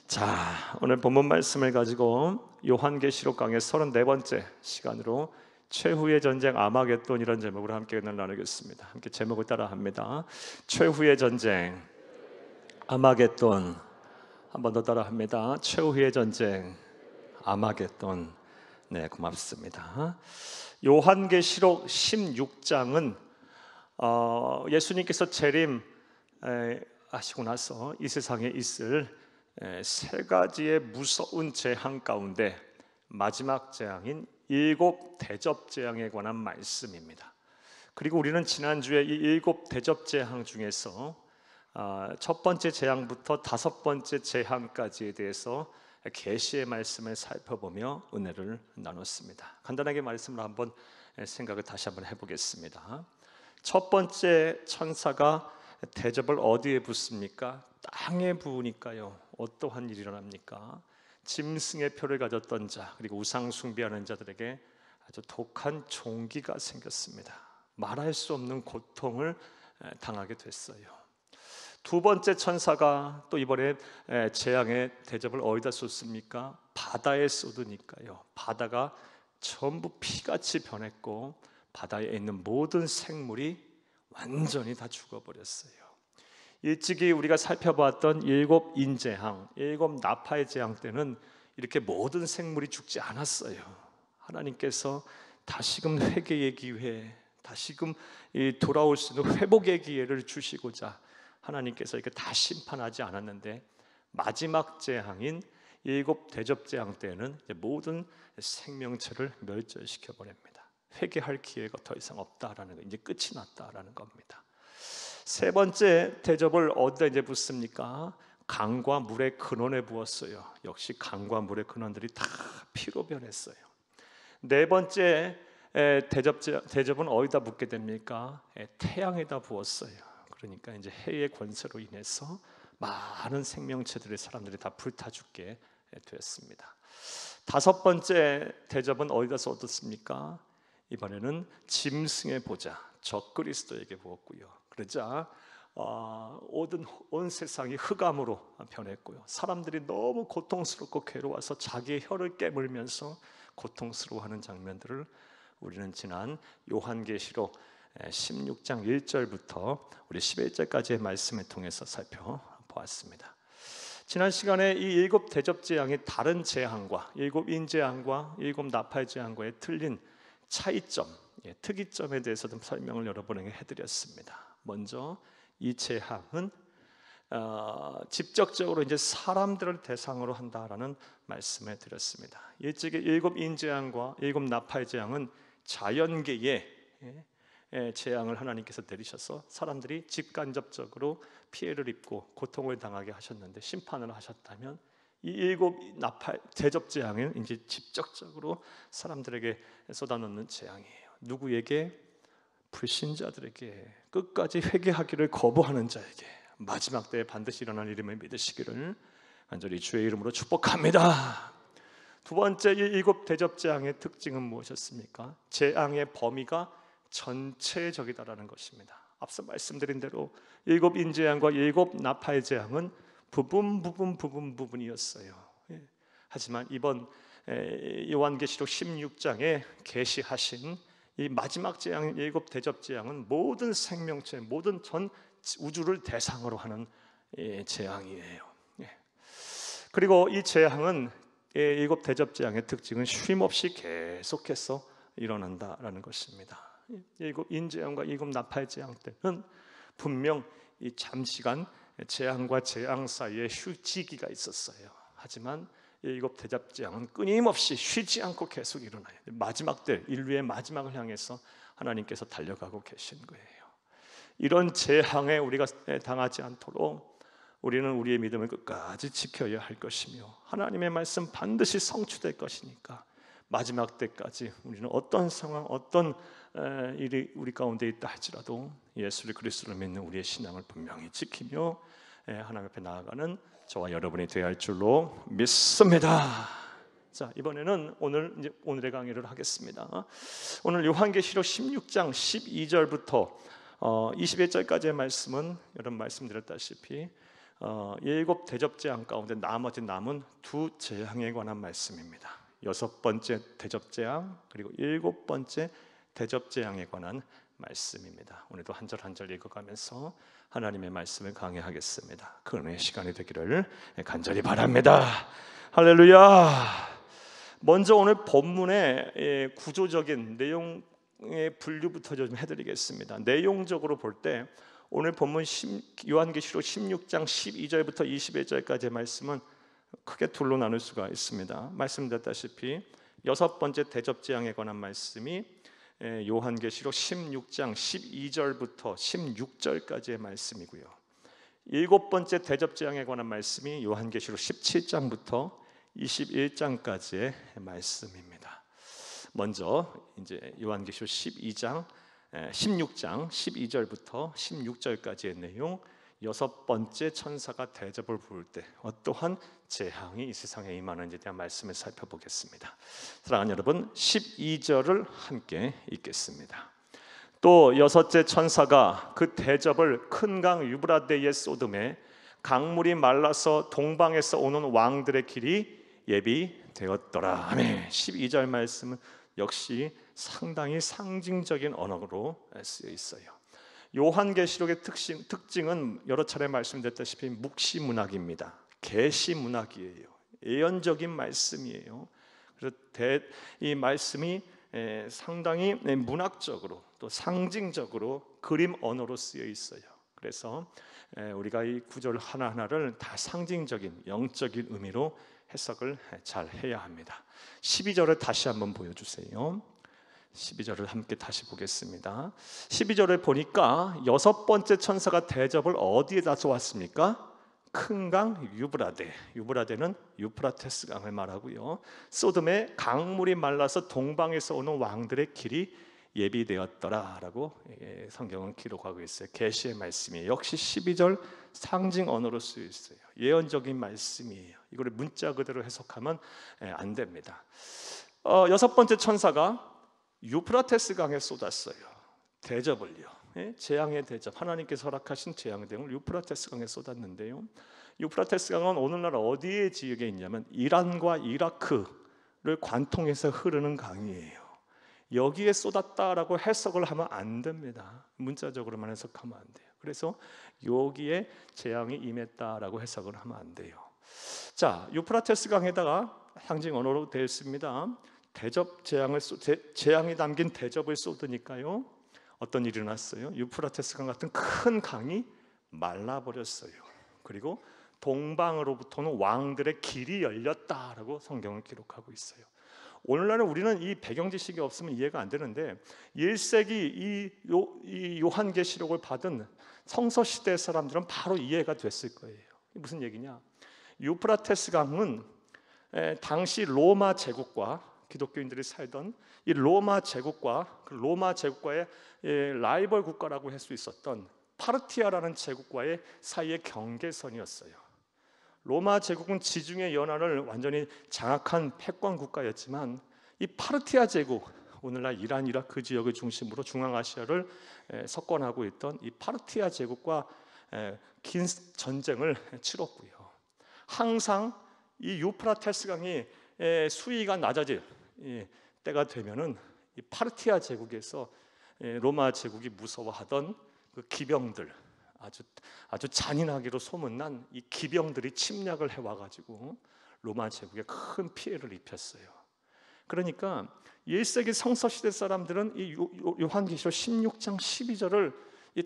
자, 오늘 본문 말씀을 가지고 요한계시록 강의 34번째 시간으로 최후의 전쟁 아마겟돈이라는 제목으로 함께 은혜를 나누겠습니다. 함께 제목을 따라합니다. 최후의 전쟁 아마겟돈. 한 번 더 따라합니다. 최후의 전쟁 아마겟돈. 네, 고맙습니다. 요한계시록 16장은 예수님께서 재림하시고 나서 이 세상에 있을 세 가지의 무서운 재앙 가운데 마지막 재앙인 일곱 대접 재앙에 관한 말씀입니다. 그리고 우리는 지난주에 이 일곱 대접 재앙 중에서 첫 번째 재앙부터 다섯 번째 재앙까지에 대해서 계시의 말씀을 살펴보며 은혜를 나눴습니다. 간단하게 말씀을 한번 생각을 다시 한번 해보겠습니다. 첫 번째 천사가 대접을 어디에 붓습니까? 땅에 부으니까요. 어떠한 일이 일어납니까? 짐승의 표를 가졌던 자, 그리고 우상 숭배하는 자들에게 아주 독한 종기가 생겼습니다. 말할 수 없는 고통을 당하게 됐어요. 두 번째 천사가 또 이번에 재앙의 대접을 어디다 쏟습니까? 바다에 쏟으니까요. 바다가 전부 피같이 변했고 바다에 있는 모든 생물이 완전히 다 죽어버렸어요. 일찍이 우리가 살펴봤던 일곱 인재앙, 일곱 나팔 재앙 때는 이렇게 모든 생물이 죽지 않았어요. 하나님께서 다시금 회개의 기회, 다시금 돌아올 수 있는 회복의 기회를 주시고자 하나님께서 이렇게 다 심판하지 않았는데 마지막 재앙인 일곱 대접 재앙 때는 모든 생명체를 멸절시켜 버립니다. 회개할 기회가 더 이상 없다라는 거, 이제 끝이 났다라는 겁니다. 세 번째 대접을 어디다 이제 붓습니까? 강과 물의 근원에 부었어요. 역시 강과 물의 근원들이 다 피로 변했어요. 네 번째 대접은 어디다 붓게 됩니까? 태양에다 부었어요. 그러니까 이제 해의 권세로 인해서 많은 생명체들의 사람들이 다 불타 죽게 되었습니다. 다섯 번째 대접은 어디다 쏟았습니까? 이번에는 짐승의 보좌 적그리스도에게 부었고요. 그러자 온 세상이 흑암으로 변했고요. 사람들이 너무 고통스럽고 괴로워서 자기의 혀를 깨물면서 고통스러워하는 장면들을 우리는 지난 요한계시록 16장 1절부터 우리 11절까지의 말씀을 통해서 살펴보았습니다. 지난 시간에 이 일곱 대접 재앙이 다른 재앙과 일곱 인재앙과 일곱 나팔 재앙과의 틀린 차이점, 특이점에 대해서 좀 설명을 여러분에게 해드렸습니다. 먼저 이 재앙은 직접적으로 이제 사람들을 대상으로 한다라는 말씀을 드렸습니다. 일찍이 일곱 인재앙과 일곱 나팔 재앙은 자연계의 재앙을 하나님께서 내리셔서 사람들이 직간접적으로 피해를 입고 고통을 당하게 하셨는데 심판을 하셨다면 이 일곱 나팔 대접 재앙은 이제 직접적으로 사람들에게 쏟아놓는 재앙이에요. 누구에게? 불신자들에게, 끝까지 회개하기를 거부하는 자에게 마지막 때에 반드시 일어날 일임을 믿으시기를 간절히 주의 이름으로 축복합니다. 두 번째, 이 일곱 대접 재앙의 특징은 무엇이었습니까? 재앙의 범위가 전체적이다라는 것입니다. 앞서 말씀드린 대로 일곱 인재앙과 일곱 나팔 재앙은 부분이었어요. 하지만 이번 요한계시록 16장에 계시하신 이 마지막 재앙 일곱 대접 재앙은 모든 생명체, 모든 전 우주를 대상으로 하는 재앙이에요. 그리고 이 재앙은 일곱 대접 재앙의 특징은 쉼없이 계속해서 일어난다라는 것입니다. 일곱 인재앙과 일곱 나팔 재앙 때는 분명 이 잠시간 재앙과 재앙 사이에 휴지기가 있었어요. 하지만 일곱 대접 재앙은 끊임없이 쉬지 않고 계속 일어나요. 마지막 때, 인류의 마지막을 향해서 하나님께서 달려가고 계신 거예요. 이런 재앙에 우리가 당하지 않도록 우리는 우리의 믿음을 끝까지 지켜야 할 것이며 하나님의 말씀 반드시 성취될 것이니까 마지막 때까지 우리는 어떤 상황, 어떤 일이 우리 가운데 있다 할지라도 예수 그리스도를 믿는 우리의 신앙을 분명히 지키며 하나님 앞에 나아가는 저와 여러분이 되어야 할 줄로 믿습니다. 자, 이번에는 오늘의 강의를 하겠습니다. 오늘 요한계시록 16장 12절부터 21절까지의 말씀은 여러분 말씀드렸다시피 일곱 대접 재앙 가운데 나머지 남은 두 재앙에 관한 말씀입니다. 여섯 번째 대접 재앙 그리고 일곱 번째 대접 재앙에 관한 말씀입니다. 오늘도 한 절 한 절 읽어가면서 하나님의 말씀을 강해하겠습니다. 그 은혜의 시간이 되기를 간절히 바랍니다. 할렐루야. 먼저 오늘 본문의 구조적인 내용의 분류부터 좀 해드리겠습니다. 내용적으로 볼 때 오늘 본문 요한계시록 16장 12절부터 21절까지의 말씀은 크게 둘로 나눌 수가 있습니다. 말씀드렸다시피 여섯 번째 대접 재앙에 관한 말씀이 요한계시록 16장 12절부터 16절까지의 말씀이고요. 일곱 번째 대접 재앙에 관한 말씀이 요한계시록 17장부터 21장까지의 말씀입니다. 먼저 이제 요한계시록 16장 12절부터 16절까지의 내용, 여섯 번째 천사가 대접을 부을 때 어떠한 재앙이 이 세상에 임하는지에 대한 말씀을 살펴보겠습니다. 사랑하는 여러분, 12절을 함께 읽겠습니다. 또 여섯째 천사가 그 대접을 큰 강 유브라데에 쏟음에 강물이 말라서 동방에서 오는 왕들의 길이 예비되었더라. 아멘. 12절 말씀은 역시 상당히 상징적인 언어로 쓰여 있어요. 요한계시록의 특징은 여러 차례 말씀드렸다시피 묵시문학입니다. 계시문학이에요. 예언적인 말씀이에요. 그래서 이 말씀이 상당히 문학적으로 또 상징적으로 그림 언어로 쓰여 있어요. 그래서 우리가 이 구절 하나하나를 다 상징적인 영적인 의미로 해석을 잘 해야 합니다. 12절을 다시 한번 보여주세요. 12절을 함께 다시 보겠습니다. 12절을 보니까 여섯 번째 천사가 대접을 어디에다 쏘았습니까? 큰 강 유브라데. 유브라데는 유프라테스 강을 말하고요. 소돔에 강물이 말라서 동방에서 오는 왕들의 길이 예비되었더라라고 성경은 기록하고 있어요. 계시의 말씀이에요. 역시 12절 상징 언어로 쓰여 있어요. 예언적인 말씀이에요. 이거를 문자 그대로 해석하면 안 됩니다. 여섯 번째 천사가 유프라테스 강에 쏟았어요. 대접을요. 재앙의 대접, 하나님께서 허락하신 재앙의 대접을 유프라테스 강에 쏟았는데요. 유프라테스 강은 오늘날 어디에 지역에 있냐면 이란과 이라크를 관통해서 흐르는 강이에요. 여기에 쏟았다라고 해석을 하면 안 됩니다. 문자적으로만 해석하면 안 돼요. 그래서 여기에 재앙이 임했다라고 해석을 하면 안 돼요. 자, 유프라테스 강에다가 상징 언어로 되어 있습니다. 대접 재앙이 담긴 대접을 쏟으니까요. 어떤 일이 일어났어요? 유프라테스 강 같은 큰 강이 말라버렸어요. 그리고 동방으로부터는 왕들의 길이 열렸다라고 성경을 기록하고 있어요. 오늘날은 우리는 이 배경 지식이 없으면 이해가 안 되는데 1세기 이 요한계시록을 받은 성서 시대 사람들은 바로 이해가 됐을 거예요. 무슨 얘기냐? 유프라테스 강은 당시 로마 제국과 기독교인들이 살던 이 로마 제국과 그 로마 제국과의 라이벌 국가라고 할 수 있었던 파르티아라는 제국과의 사이의 경계선이었어요. 로마 제국은 지중해 연안을 완전히 장악한 패권 국가였지만 이 파르티아 제국, 오늘날 이란, 이라크 그 지역을 중심으로 중앙아시아를 석권하고 있던 이 파르티아 제국과 긴 전쟁을 치렀고요. 항상 이 유프라테스 강이 수위가 낮아질 때가 되면은 이 파르티아 제국에서 로마 제국이 무서워하던 그 기병들, 아주 잔인하기로 소문난 이 기병들이 침략을 해와가지고 로마 제국에 큰 피해를 입혔어요. 그러니까 1세기 성서시대 사람들은 이 요한계시록 16장 12절을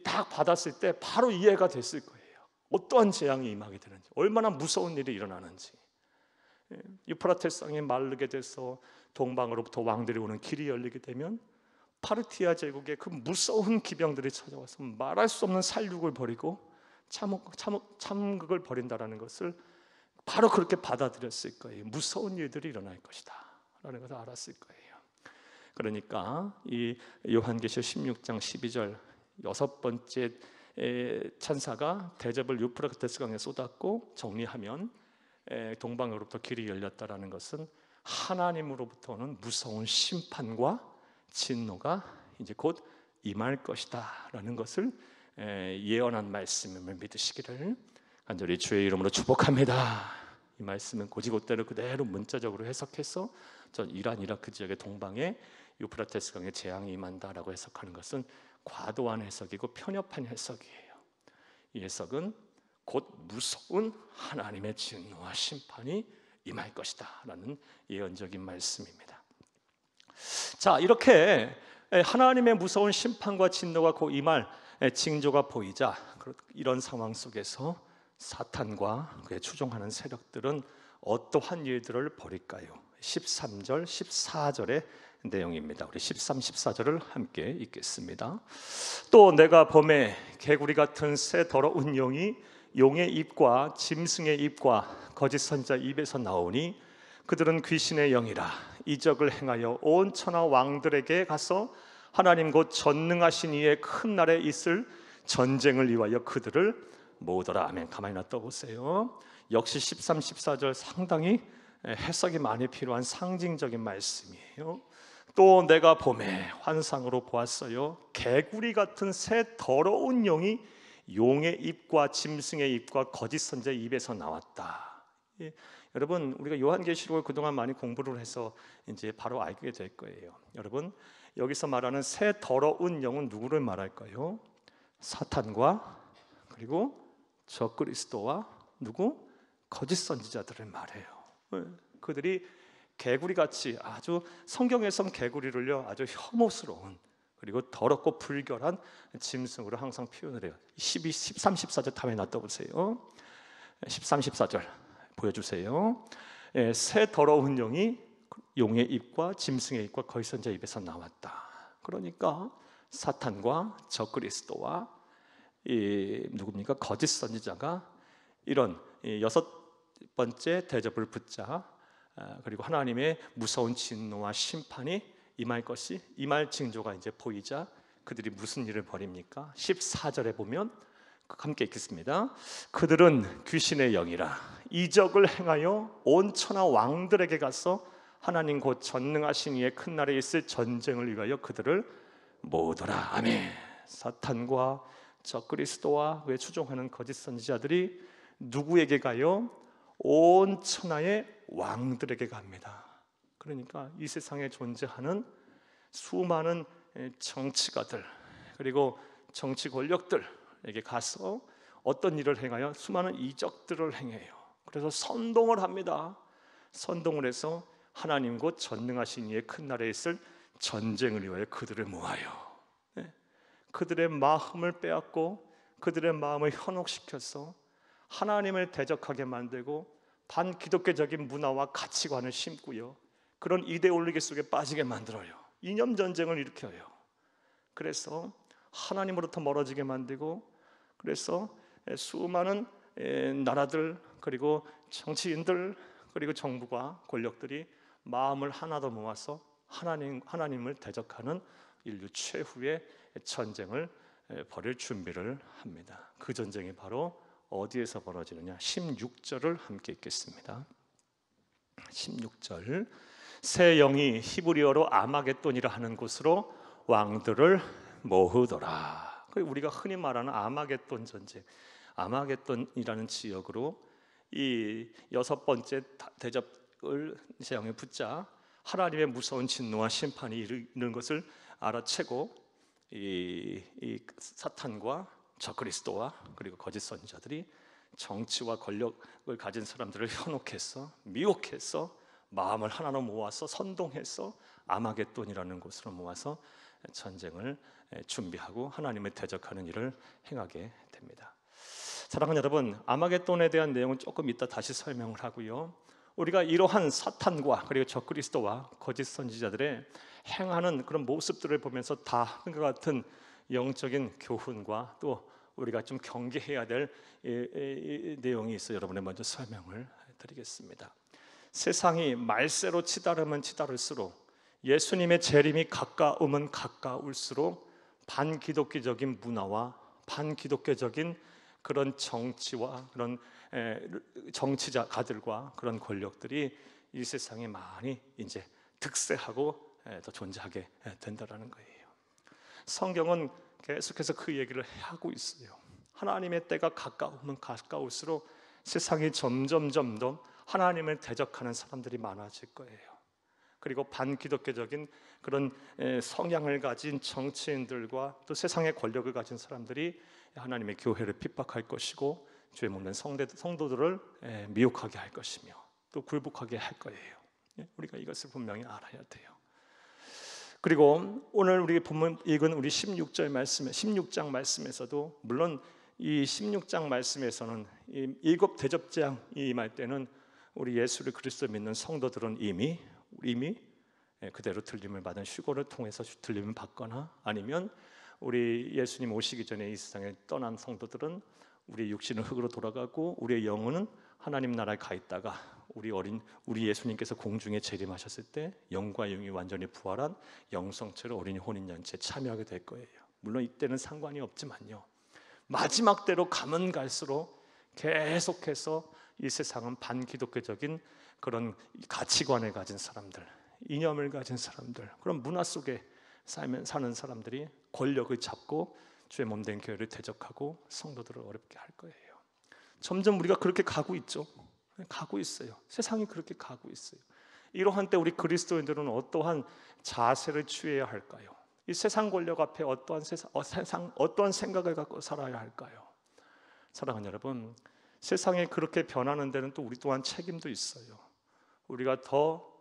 딱 받았을 때 바로 이해가 됐을 거예요. 어떠한 재앙이 임하게 되는지, 얼마나 무서운 일이 일어나는지. 유프라테스 강이 마르게 돼서 동방으로부터 왕들이 오는 길이 열리게 되면 파르티아 제국의 그 무서운 기병들이 찾아와서 말할 수 없는 살육을 벌이고 참극을 벌인다라는 것을 바로 그렇게 받아들였을 거예요. 무서운 일들이 일어날 것이다 라는 것을 알았을 거예요. 그러니까 이 요한계시록 16장 12절 여섯 번째 천사가 대접을 유프라테스 강에 쏟았고 정리하면 동방으로부터 길이 열렸다라는 것은 하나님으로부터는 무서운 심판과 진노가 이제 곧 임할 것이다라는 것을 예언한 말씀임을 믿으시기를 간절히 주의 이름으로 축복합니다. 이 말씀은 고지고대로 그대로 문자적으로 해석해서 전 이라크 지역의 동방에 유프라테스 강에 재앙이 임한다라고 해석하는 것은 과도한 해석이고 편협한 해석이에요. 이 해석은 곧 무서운 하나님의 진노와 심판이 임할 것이다 라는 예언적인 말씀입니다. 자, 이렇게 하나님의 무서운 심판과 진노가 곧 임할 징조가 보이자 이런 상황 속에서 사탄과 그의 추종하는 세력들은 어떠한 일들을 벌일까요? 13절, 14절의 내용입니다. 우리 13, 14절을 함께 읽겠습니다. 또 내가 범에 개구리 같은 새 더러운 영이 용의 입과 짐승의 입과 거짓 선지자 입에서 나오니 그들은 귀신의 영이라 이적을 행하여 온 천하 왕들에게 가서 하나님 곧 전능하신 이의 큰 날에 있을 전쟁을 위하여 그들을 모으더라. 아멘. 가만히 놔둬 보세요. 역시 13, 14절 상당히 해석이 많이 필요한 상징적인 말씀이에요. 또 내가 봄에 환상으로 보았어요. 개구리 같은 새 더러운 영이 용의 입과 짐승의 입과 거짓 선지자의 입에서 나왔다. 여러분, 우리가 요한계시록을 그동안 많이 공부를 해서 이제 바로 알게 될 거예요. 여러분, 여기서 말하는 새 더러운 영은 누구를 말할까요? 사탄과 그리고 적그리스도와 누구? 거짓 선지자들을 말해요. 그들이 개구리같이 아주 성경에선 개구리를요 아주 혐오스러운 그리고 더럽고 불결한 짐승으로 항상 표현을 해요. 12, 13, 14절 다음에 놔둬보세요. 13, 14절 보여주세요. 새 더러운 영이 용의 입과 짐승의 입과 거짓 선지자 입에서 나왔다. 그러니까 사탄과 적그리스도와 누굽니까? 거짓 선지자가 이런 여섯 번째 대접을 붙자 그리고 하나님의 무서운 진노와 심판이 임할 징조가 이제 보이자 그들이 무슨 일을 벌입니까? 14절에 보면 함께 읽겠습니다. 그들은 귀신의 영이라 이적을 행하여 온 천하 왕들에게 가서 하나님 곧 전능하신 이의 큰 날에 있을 전쟁을 위하여 그들을 모으더라. 아멘. 사탄과 적그리스도와 그에 추종하는 거짓 선지자들이 누구에게 가요? 온 천하의 왕들에게 갑니다. 그러니까 이 세상에 존재하는 수많은 정치가들 그리고 정치 권력들에게 가서 어떤 일을 행하여 수많은 이적들을 행해요. 그래서 선동을 합니다. 선동을 해서 하나님 곧 전능하신 이의 큰 날에 있을 전쟁을 위하여 그들을 모아요. 그들의 마음을 빼앗고 그들의 마음을 현혹시켜서 하나님을 대적하게 만들고 반기독교적인 문화와 가치관을 심고요, 그런 이데올로기 속에 빠지게 만들어요. 이념 전쟁을 일으켜요. 그래서 하나님으로부터 멀어지게 만들고, 그래서 수많은 나라들 그리고 정치인들 그리고 정부가 권력들이 마음을 하나 더 모아서 하나님을 대적하는 인류 최후의 전쟁을 벌일 준비를 합니다. 그 전쟁이 바로 어디에서 벌어지느냐? 16절을 함께 읽겠습니다. 16절 새 영이 히브리어로 아마겟돈이라 하는 곳으로 왕들을 모으더라. 우리가 흔히 말하는 아마겟돈 전쟁, 아마겟돈이라는 지역으로 이 여섯 번째 대접을 재앙에 붙자 하나님의 무서운 진노와 심판이 이르는 것을 알아채고 이 사탄과 적그리스도와 그리고 거짓 선지자들이 정치와 권력을 가진 사람들을 현혹해서 미혹해서 마음을 하나로 모아서 선동해서 아마겟돈이라는 곳으로 모아서 전쟁을 준비하고 하나님을 대적하는 일을 행하게 됩니다. 사랑하는 여러분, 아마겟돈에 대한 내용은 조금 이따 다시 설명을 하고요, 우리가 이러한 사탄과 그리고 적그리스도와 거짓 선지자들의 행하는 그런 모습들을 보면서 다 함과 같은 영적인 교훈과 또 우리가 좀 경계해야 될 내용이 있어 여러분의 먼저 설명을 드리겠습니다. 세상이 말세로 치달으면 치달을수록, 예수님의 재림이 가까우면 가까울수록 반기독교적인 문화와 반기독교적인 그런 정치와 그런 정치자가들과 그런 권력들이 이 세상에 많이 이제 득세하고 더 존재하게 된다라는 거예요. 성경은 계속해서 그 얘기를 하고 있어요. 하나님의 때가 가까우면 가까울수록 세상이 점점 하나님을 대적하는 사람들이 많아질 거예요. 그리고 반기독교적인 그런 성향을 가진 정치인들과 또 세상의 권력을 가진 사람들이 하나님의 교회를 핍박할 것이고 죄 묻는 성도들을 미혹하게 할 것이며 또 굴복하게 할 거예요. 우리가 이것을 분명히 알아야 돼요. 그리고 오늘 우리 본문 읽은 우리 16장 말씀에서도 물론 이 16장 말씀에서는 이 일곱 대접재앙이 임할 때는 우리 예수를 그리스도 믿는 성도들은 이미 그대로 들림을 받은 휴거를 통해서 들림을 받거나 아니면 우리 예수님 오시기 전에 이 세상에 떠난 성도들은 우리 육신은 흙으로 돌아가고 우리의 영혼은 하나님 나라에 가 있다가 우리 예수님께서 공중에 재림하셨을 때 영과 영이 완전히 부활한 영성체로 어린이 혼인잔치에 참여하게 될 거예요. 물론 이때는 상관이 없지만요, 마지막 때로 가면 갈수록 계속해서 이 세상은 반기독교적인 그런 가치관을 가진 사람들, 이념을 가진 사람들, 그런 문화 속에 사는 사람들이 권력을 잡고 주의 몸된 교회를 대적하고 성도들을 어렵게 할 거예요. 점점 우리가 그렇게 가고 있죠. 가고 있어요. 세상이 그렇게 가고 있어요. 이러한 때 우리 그리스도인들은 어떠한 자세를 취해야 할까요? 이 세상 권력 앞에 어떠한 생각을 갖고 살아야 할까요? 사랑하는 여러분, 세상이 그렇게 변하는 데는 또 우리 또한 책임도 있어요. 우리가 더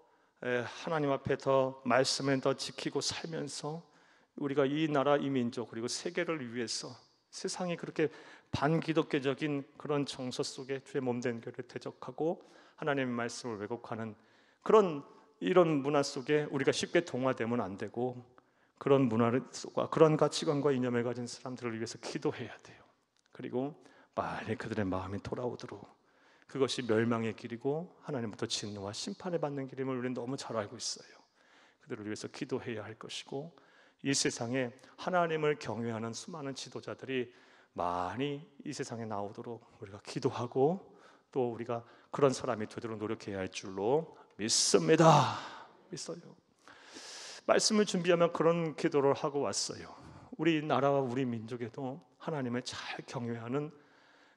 하나님 앞에 더 말씀을 더 지키고 살면서 우리가 이 나라, 이 민족 그리고 세계를 위해서 세상이 그렇게 반기독교적인 그런 정서 속에 주의 몸된 교회를 대적하고 하나님의 말씀을 왜곡하는 이런 문화 속에 우리가 쉽게 동화되면 안 되고, 그런 문화를 속과 그런 가치관과 이념을 가진 사람들을 위해서 기도해야 돼요. 그리고 빨리 그들의 마음이 돌아오도록, 그것이 멸망의 길이고 하나님부터 진노와 심판을 받는 길임을 우리는 너무 잘 알고 있어요. 그들을 위해서 기도해야 할 것이고, 이 세상에 하나님을 경외하는 수많은 지도자들이 많이 이 세상에 나오도록 우리가 기도하고 또 우리가 그런 사람이 되도록 노력해야 할 줄로 믿습니다. 믿어요. 말씀을 준비하면 그런 기도를 하고 왔어요. 우리 나라와 우리 민족에도 하나님을 잘 경외하는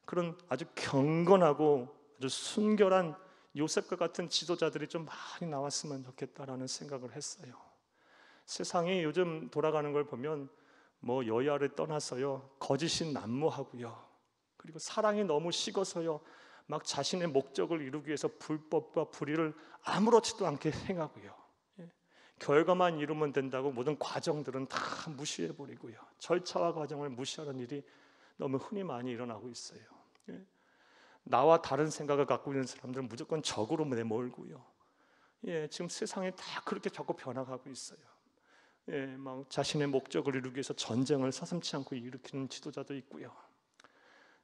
그런 아주 경건하고 아주 순결한 요셉과 같은 지도자들이 좀 많이 나왔으면 좋겠다라는 생각을 했어요. 세상이 요즘 돌아가는 걸 보면 뭐 여야를 떠나서요, 거짓이 난무하고요, 그리고 사랑이 너무 식어서요, 막 자신의 목적을 이루기 위해서 불법과 불의를 아무렇지도 않게 행하고요, 결과만 이루면 된다고 모든 과정들은 다 무시해버리고요, 절차와 과정을 무시하는 일이 너무 흔히 많이 일어나고 있어요. 나와 다른 생각을 갖고 있는 사람들은 무조건 적으로 내몰고요. 지금 세상이 다 그렇게 자꾸 변화가고 있어요. 막 자신의 목적을 이루기 위해서 전쟁을 서슴지 않고 일으키는 지도자도 있고요.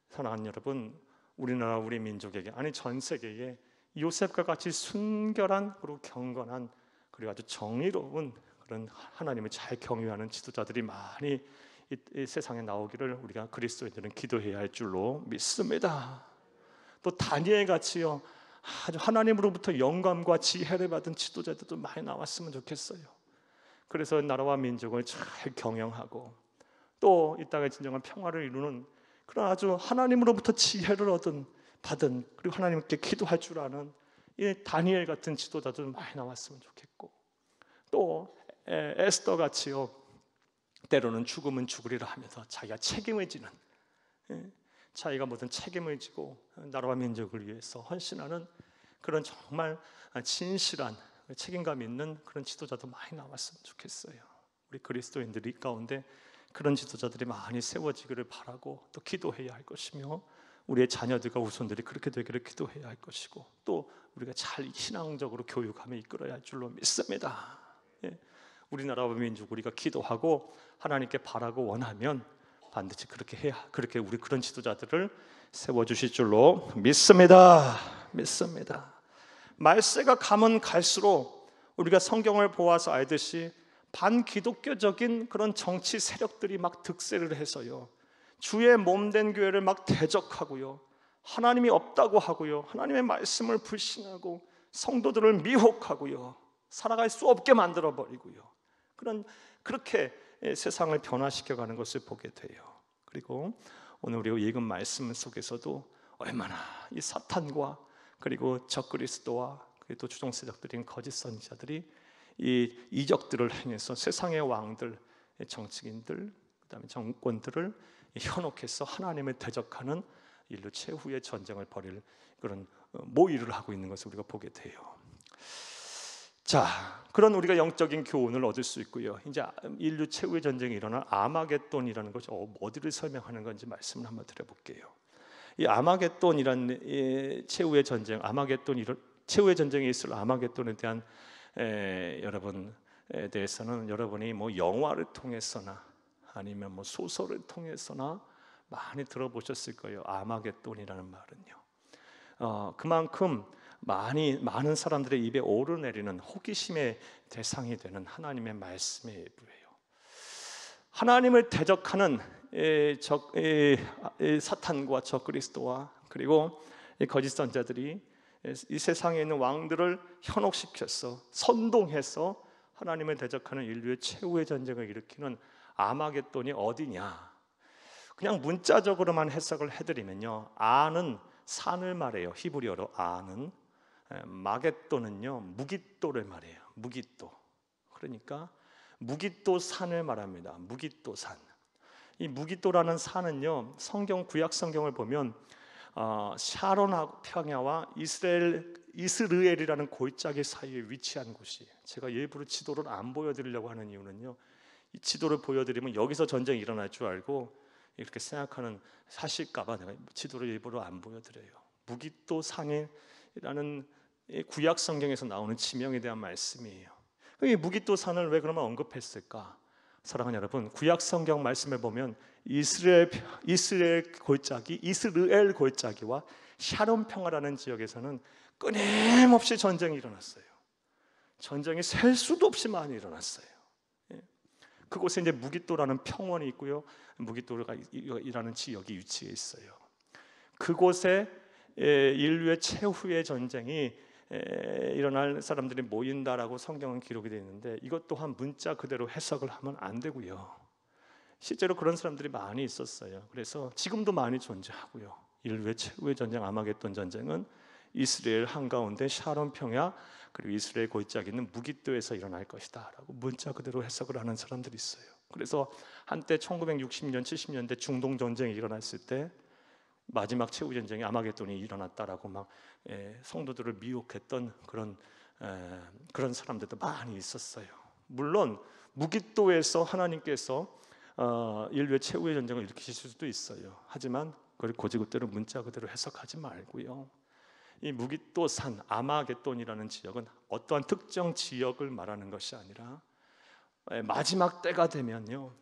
사랑하는 여러분, 우리나라 우리 민족에게, 아니 전 세계에 요셉과 같이 순결한 그리고 경건한 그리고 아주 정의로운 그런 하나님을 잘 경외하는 지도자들이 많이 이 세상에 나오기를 우리가 그리스도인들은 기도해야 할 줄로 믿습니다. 또 다니엘 같이요, 아주 하나님으로부터 영감과 지혜를 받은 지도자들도 많이 나왔으면 좋겠어요. 그래서 나라와 민족을 잘 경영하고 또 이 땅의 진정한 평화를 이루는 그런 아주 하나님으로부터 지혜를 받은 그리고 하나님께 기도할 줄 아는 이 다니엘 같은 지도자들 많이 나왔으면 좋겠고, 또 에스더 같이요, 때로는 죽으면 죽으리라 하면서 자기가 책임을 지는, 자기가 모든 책임을 지고 나라와 민족을 위해서 헌신하는 그런 정말 진실한 책임감 있는 그런 지도자도 많이 나왔으면 좋겠어요. 우리 그리스도인들이 가운데 그런 지도자들이 많이 세워지기를 바라고 또 기도해야 할 것이며, 우리의 자녀들과 후손들이 그렇게 되기를 기도해야 할 것이고, 또 우리가 잘 신앙적으로 교육하며 이끌어야 할 줄로 믿습니다. 우리나라와 민족 우리가 기도하고 하나님께 바라고 원하면 반드시 그렇게 우리 그런 지도자들을 세워주실 줄로 믿습니다. 말세가 가면 갈수록 우리가 성경을 보아서 알듯이 반기독교적인 그런 정치 세력들이 막 득세를 해서요, 주의 몸된 교회를 막 대적하고요, 하나님이 없다고 하고요, 하나님의 말씀을 불신하고 성도들을 미혹하고요, 살아갈 수 없게 만들어버리고요, 그렇게 세상을 변화시켜가는 것을 보게 돼요. 그리고 오늘 우리가 읽은 말씀 속에서도 얼마나 이 사탄과 그리고 적그리스도와 그리고 또 주종세력들인 거짓 선지자들이 이 이적들을 행해서 세상의 왕들, 정치인들, 그다음에 정권들을 현혹해서 하나님을 대적하는 인류 최후의 전쟁을 벌일 그런 모의를 하고 있는 것을 우리가 보게 돼요. 자, 그런 우리가 영적인 교훈을 얻을 수 있고요. 이제 인류 최후의 전쟁이 일어날 아마겟돈이라는 것이 어디를 설명하는 건지 말씀을 한번 드려볼게요. 이 아마겟돈이라는 최후의 전쟁, 최후의 전쟁에 있을 아마겟돈에 대한 여러분에 대해서는 여러분이 뭐 영화를 통해서나 아니면 뭐 소설을 통해서나 많이 들어보셨을 거예요. 아마겟돈이라는 말은요. 그만큼 많은 사람들의 입에 오르내리는 호기심의 대상이 되는 하나님의 말씀의 일부예요. 하나님을 대적하는 사탄과 적그리스도와 그리고 거짓 선자들이 이 세상에 있는 왕들을 현혹시켜서 선동해서 하나님을 대적하는 인류의 최후의 전쟁을 일으키는 아마겟돈이 어디냐? 그냥 문자적으로만 해석을 해드리면요, 아는 산을 말해요. 히브리어로 아는. 마겟돈은요 무깃도를 말해요. 무깃도. 그러니까 무깃도 산을 말합니다. 무깃도 산. 이 무깃도라는 산은요, 성경 구약 성경을 보면 샤론 평야와 이스르엘이라는 골짜기 사이에 위치한 곳이. 제가 일부러 지도를 안 보여드리려고 하는 이유는요, 이 지도를 보여드리면 여기서 전쟁이 일어날 줄 알고 이렇게 생각하는 사실까봐 내가 지도를 일부러 안 보여드려요. 무깃도 산이라는 구약 성경에서 나오는 지명에 대한 말씀이에요. 이 무깃도 산을 왜 그러면 언급했을까? 사랑하는 여러분, 구약 성경 말씀을 보면 이스라엘 골짜기와 샤론 평화라는 지역에서는 끊임없이 전쟁이 일어났어요. 전쟁이 셀 수도 없이 많이 일어났어요. 그곳에 이제 무깃도라는 평원이 있고요, 무깃도가 일하는 지역이 위치해 있어요. 그곳에 인류의 최후의 전쟁이 일어날 사람들이 모인다라고 성경은 기록이 되어 있는데, 이것 또한 문자 그대로 해석을 하면 안 되고요. 실제로 그런 사람들이 많이 있었어요. 그래서 지금도 많이 존재하고요. 인류의 최후의 전쟁 아마겟돈 전쟁은 이스라엘 한가운데 샤론 평야 그리고 이스라엘 골짜기 있는 무깃도에서 일어날 것이다 라고 문자 그대로 해석을 하는 사람들이 있어요. 그래서 한때 1960년 70년대 중동 전쟁이 일어났을 때 마지막 최후 전쟁이 아마겟돈이 일어났다라고 막 성도들을 미혹했던 그런 사람들도 많이 있었어요. 물론 무깃도에서 하나님께서 인류의 최후의 전쟁을 일으키실 수도 있어요. 하지만 그걸 고지그대로 문자 그대로 해석하지 말고요. 이 무깃도 산 아마겟돈이라는 지역은 어떠한 특정 지역을 말하는 것이 아니라 마지막 때가 되면요,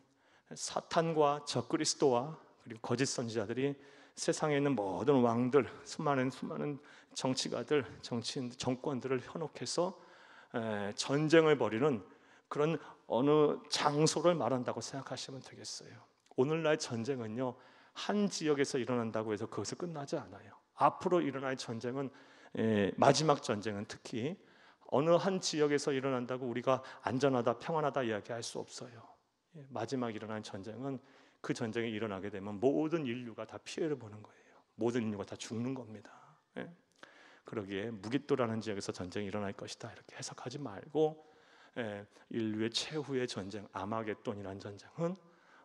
사탄과 적그리스도와 그리고 거짓 선지자들이 세상에 있는 모든 왕들, 수많은 정치가들, 정치인, 정권들을 현혹해서 전쟁을 벌이는 그런 어느 장소를 말한다고 생각하시면 되겠어요. 오늘날 전쟁은요, 한 지역에서 일어난다고 해서 거기서 끝나지 않아요. 앞으로 일어날 전쟁은, 마지막 전쟁은 특히 어느 한 지역에서 일어난다고 우리가 안전하다, 평안하다 이야기할 수 없어요. 마지막 일어날 전쟁은 그 전쟁이 일어나게 되면 모든 인류가 다 피해를 보는 거예요. 모든 인류가 다 죽는 겁니다. 그러기에 무깃도라는 지역에서 전쟁이 일어날 것이다 이렇게 해석하지 말고, 인류의 최후의 전쟁 아마겟돈이라는 전쟁은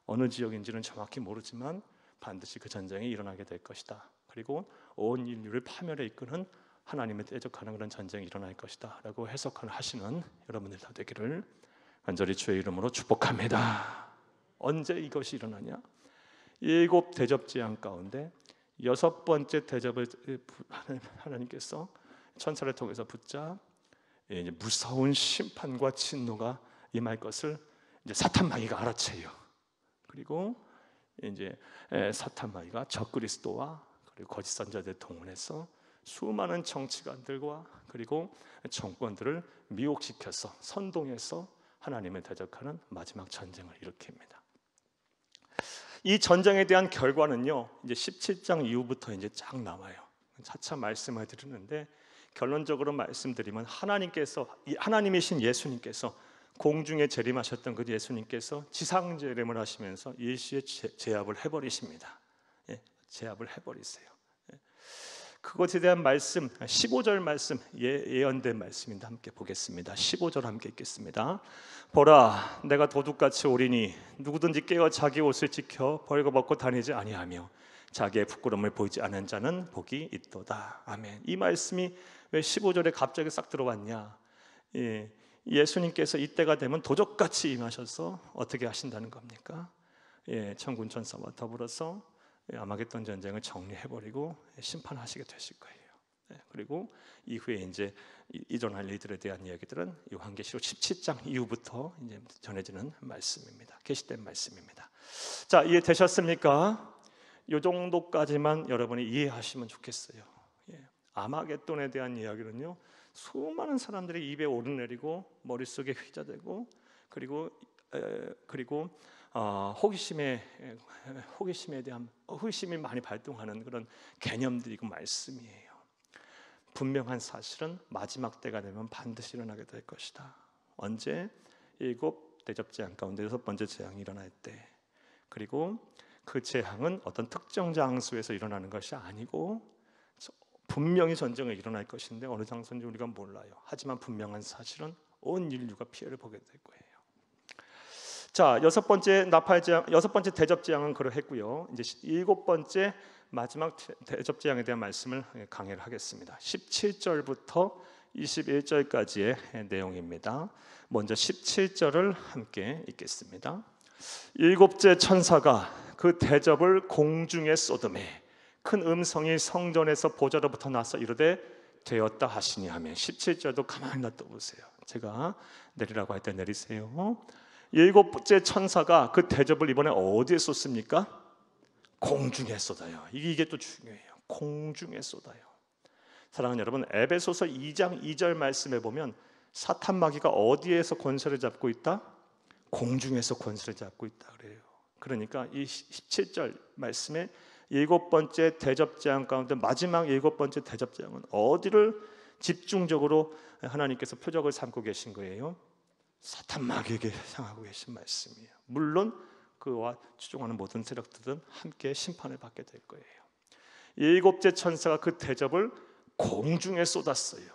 어느 지역인지는 정확히 모르지만 반드시 그 전쟁이 일어나게 될 것이다. 그리고 온 인류를 파멸에 이끄는 하나님을 대적하는 그런 전쟁이 일어날 것이다 라고 해석하시는 여러분들 다 되기를 간절히 주의 이름으로 축복합니다. 언제 이것이 일어나냐? 7 대접 재앙 가운데 6번째 대접을 하나님께서 천사를 통해서 붙자 이제 무서운 심판과 진노가 임할 것을 이제 사탄 마귀가 알아채요. 그리고 이제 사탄 마귀가 적그리스도와 그리고 거짓 선자들 동원해서 수많은 정치관들과 그리고 정권들을 미혹시켜서 선동해서 하나님을 대적하는 마지막 전쟁을 일으킵니다. 이 전쟁에 대한 결과는요, 이제 17장 이후부터 이제 쫙 나와요. 차차 말씀을 드리는데 결론적으로 말씀드리면 하나님이신 예수님께서 공중에 재림하셨던 그 예수님께서 지상 재림을 하시면서 일시에 제압을 해버리십니다. 제압을 해버리세요. 그것에 대한 말씀 15절 말씀 예언된 말씀인데 함께 보겠습니다. 15절 함께 읽겠습니다. 보라 내가 도둑같이 오리니 누구든지 깨어 자기 옷을 지켜 벌거벗고 다니지 아니하며 자기의 부끄러움을 보이지 않은 자는 복이 있도다. 아멘. 이 말씀이 왜 15절에 갑자기 싹 들어왔냐? 예수님께서 이때가 되면 도적같이 임하셔서 어떻게 하신다는 겁니까? 천군 천사와 더불어서 아마겟돈 전쟁을 정리해버리고 심판하시게 되실 거예요. 그리고 이후에 이제 일어날 일들에 대한 이야기들은 요한계시록 17장 이후부터 이제 전해지는 말씀입니다. 계시된 말씀입니다. 자, 이해되셨습니까? 이 정도까지만 여러분이 이해하시면 좋겠어요. 아마겟돈에 대한 이야기는요, 수많은 사람들이 입에 오르내리고 머릿속에 휘저대고 그리고 호기심에 대한 호기심이 많이 발동하는 그런 개념들이고 말씀이에요. 분명한 사실은 마지막 때가 되면 반드시 일어나게 될 것이다. 언제? 7 대접재앙 가운데 6번째 재앙이 일어날 때. 그리고 그 재앙은 어떤 특정 장소에서 일어나는 것이 아니고 분명히 전쟁이 일어날 것인데 어느 장소인지 우리가 몰라요. 하지만 분명한 사실은 온 인류가 피해를 보게 될 거예요. 자, 6번째 나팔재앙, 6번째 대접재앙은 그러했고요. 이제 7번째 마지막 대접재앙에 대한 말씀을 강해를 하겠습니다. 17절부터 21절까지의 내용입니다. 먼저 17절을 함께 읽겠습니다. 7째 천사가 그 대접을 공중에 쏟음에 큰 음성이 성전에서 보좌로부터 나서 이르되 되었다 하시니 하면 17절도 가만히 놔둬보세요. 제가 내리라고 할 때 내리세요. 7번째 천사가 그 대접을 이번에 어디에 쏟습니까? 공중에 쏟아요. 이게 또 중요해요. 공중에 쏟아요. 사랑하는 여러분, 에베소서 2장 2절 말씀에 보면 사탄 마귀가 어디에서 권세를 잡고 있다? 공중에서 권세를 잡고 있다 그래요. 그러니까 이 17절 말씀에 7번째 대접재앙 가운데 마지막 7번째 대접재앙은 어디를 집중적으로 하나님께서 표적을 삼고 계신 거예요? 사탄 마귀에게 향하고 계신 말씀이에요. 물론 그와 추종하는 모든 세력들은 함께 심판을 받게 될 거예요. 7째 천사가 그 대접을 공중에 쏟았어요.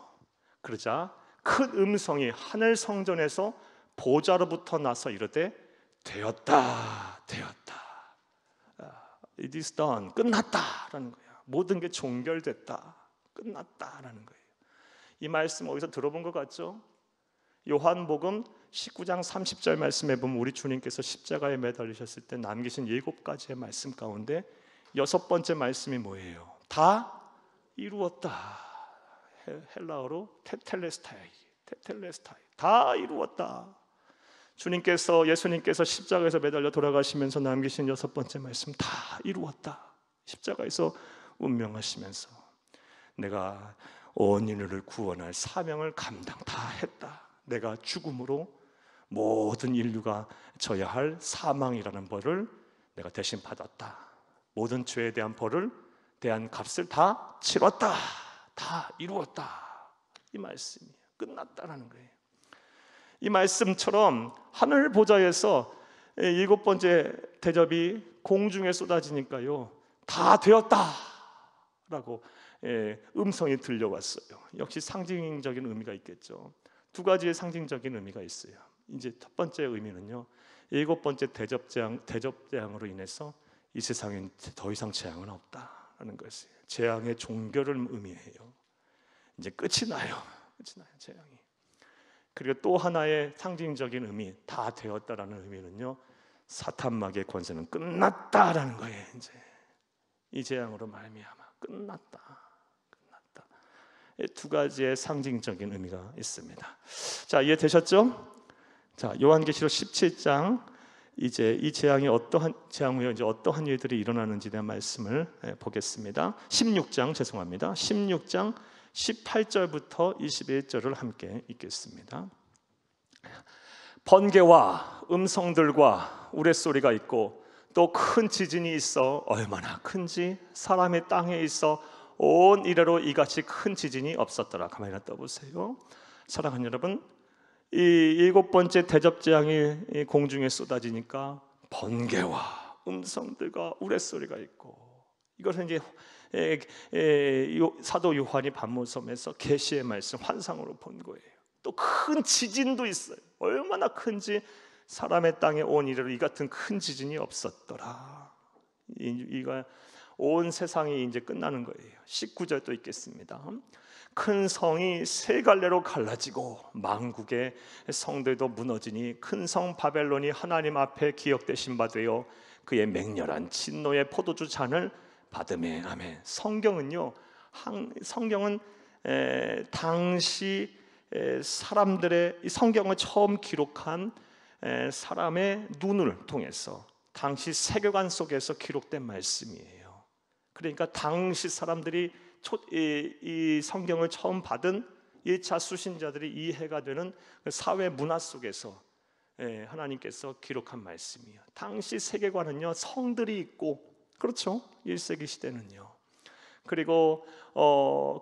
그러자 큰 음성이 하늘 성전에서 보좌로부터 나서 이르되 되었다, 되었다. It is done. 끝났다라는 거예요. 모든 게 종결됐다. 끝났다라는 거예요. 이 말씀 어디서 들어본 것 같죠? 요한복음 19장 30절 말씀에 보면 우리 주님께서 십자가에 매달리셨을 때 남기신 7가지의 말씀 가운데 6번째 말씀이 뭐예요? 다 이루었다. 헬라어로 테텔레스타이. 다 이루었다. 예수님께서 십자가에서 매달려 돌아가시면서 남기신 6번째 말씀 다 이루었다. 십자가에서 운명하시면서 내가 온 인류를 구원할 사명을 감당 다 했다. 내가 죽음으로 모든 인류가 져야 할 사망이라는 벌을 내가 대신 받았다. 모든 죄에 대한 벌을 대한 값을 다 치렀다. 다 이루었다. 이 말씀이에요. 끝났다라는 거예요. 이 말씀처럼 하늘 보좌에서 7번째 대접이 공중에 쏟아지니까요, 다 되었다라고 음성이 들려왔어요. 역시 상징적인 의미가 있겠죠. 2가지의 상징적인 의미가 있어요. 이제 첫 번째 의미는요, 7번째 대접재앙으로 인해서 이 세상엔 더 이상 재앙은 없다라는 것이에요. 재앙의 종결을 의미해요. 이제 끝이 나요. 재앙이. 그리고 또 하나의 상징적인 의미, 다 되었다라는 의미는요, 사탄 마귀의 권세는 끝났다라는 거예요. 이제 이 재앙으로 말미암아 끝났다. 2가지의 상징적인 의미가 있습니다. 자, 이해되셨죠? 자, 요한계시록 17장 이제 이 재앙이 어떠한 재앙 후에 이제 어떠한 일들이 일어나는지에 대한 말씀을 보겠습니다. 16장 18절부터 21절을 함께 읽겠습니다. 번개와 음성들과 우레소리가 있고 또 큰 지진이 있어 얼마나 큰지 사람의 땅에 있어 온 이래로 이같이 큰 지진이 없었더라. 가만히 놔둬보세요. 사랑하는 여러분, 이 7번째 대접재앙이 공중에 쏟아지니까 번개와 음성들과 우레소리가 있고 이것은 이제 사도 요한이 반모섬에서 계시의 말씀 환상으로 본 거예요. 또 큰 지진도 있어요. 얼마나 큰지 사람의 땅에 온 이래로 이 같은 큰 지진이 없었더라. 이가 온 세상이 이제 끝나는 거예요. 19절도 있겠습니다. 큰 성이 세 갈래로 갈라지고 만국의 성들도 무너지니 큰 성 바벨론이 하나님 앞에 기억되신 바 되어 그의 맹렬한 진노의 포도주 잔을 받으매. 아멘. 성경은 당시 사람들의 이 성경을 처음 기록한 사람의 눈을 통해서 당시 세계관 속에서 기록된 말씀이에요. 그러니까 당시 사람들이 이 성경을 처음 받은 1차 수신자들이 이해가 되는 사회 문화 속에서 하나님께서 기록한 말씀이에요. 당시 세계관은요, 성들이 있고, 그렇죠? 1세기 시대는요. 그리고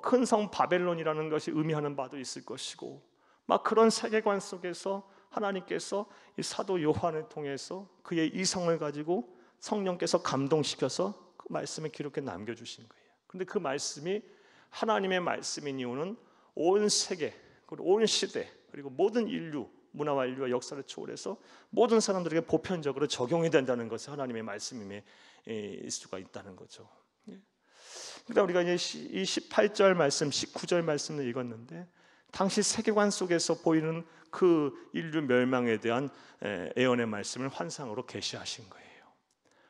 큰 성 바벨론이라는 것이 의미하는 바도 있을 것이고, 막 그런 세계관 속에서 하나님께서 이 사도 요한을 통해서 그의 이성을 가지고 성령께서 감동시켜서 그 말씀을 기록해 남겨주신 거예요. 그런데 그 말씀이 하나님의 말씀인 이유는 온 세계, 그리고 온 시대, 그리고 모든 인류, 문화와 인류와 역사를 초월해서 모든 사람들에게 보편적으로 적용이 된다는 것을 하나님의 말씀임에 수가 있다는 거죠. 그러니까 우리가 이제 이 18절 말씀, 19절 말씀을 읽었는데 당시 세계관 속에서 보이는 그 인류 멸망에 대한 예언의 말씀을 환상으로 계시하신 거예요.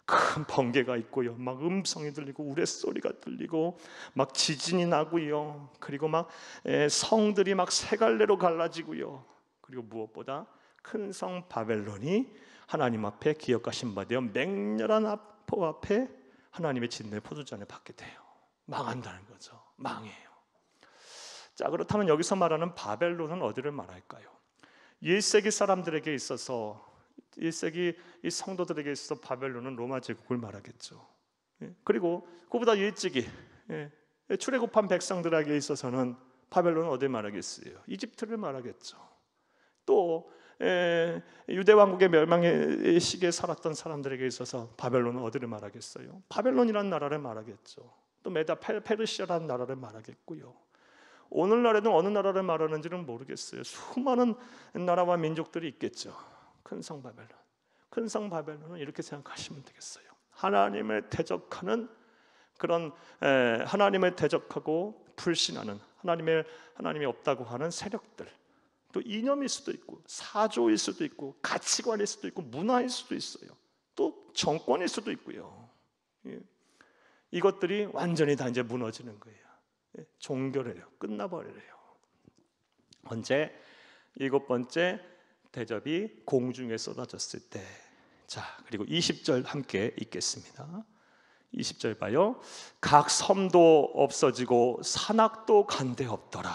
큰 번개가 있고요, 막 음성이 들리고 우레소리가 들리고 막 지진이 나고요, 그리고 막 성들이 막 세 갈래로 갈라지고요, 그리고 무엇보다 큰 성 바벨론이 하나님 앞에 기억하신 바 되어 맹렬한 포 앞에 하나님의 진노의 포도잔을 받게 돼요. 망한다는 거죠. 망해요. 자, 그렇다면 여기서 말하는 바벨론은 어디를 말할까요? 1세기 사람들에게 있어서, 1세기 이 성도들에게 있어서 바벨론은 로마 제국을 말하겠죠. 그리고 그보다 일찍이 출애굽한 백성들에게 있어서는 바벨론은 어디를 말하겠어요? 이집트를 말하겠죠. 또 유대 왕국의 멸망의 시기에 살았던 사람들에게 있어서 바벨론은 어디를 말하겠어요? 바벨론이라는 나라를 말하겠죠. 또 메다 페르시아라는 나라를 말하겠고요. 오늘날에는 어느 나라를 말하는지는 모르겠어요. 수많은 나라와 민족들이 있겠죠. 큰 성 바벨론. 큰 성 바벨론은 이렇게 생각하시면 되겠어요. 하나님을 대적하는 그런 하나님을 대적하고 불신하는 하나님이 없다고 하는 세력들, 또 이념일 수도 있고 사조일 수도 있고 가치관일 수도 있고 문화일 수도 있어요. 또 정권일 수도 있고요. 이것들이 완전히 다 이제 무너지는 거예요. 종결해요. 끝나버려요. 언제? 7번째 대접이 공중에 쏟아졌을 때. 자, 그리고 20절 함께 읽겠습니다. 20절 봐요. 각 섬도 없어지고 산악도 간데 없더라.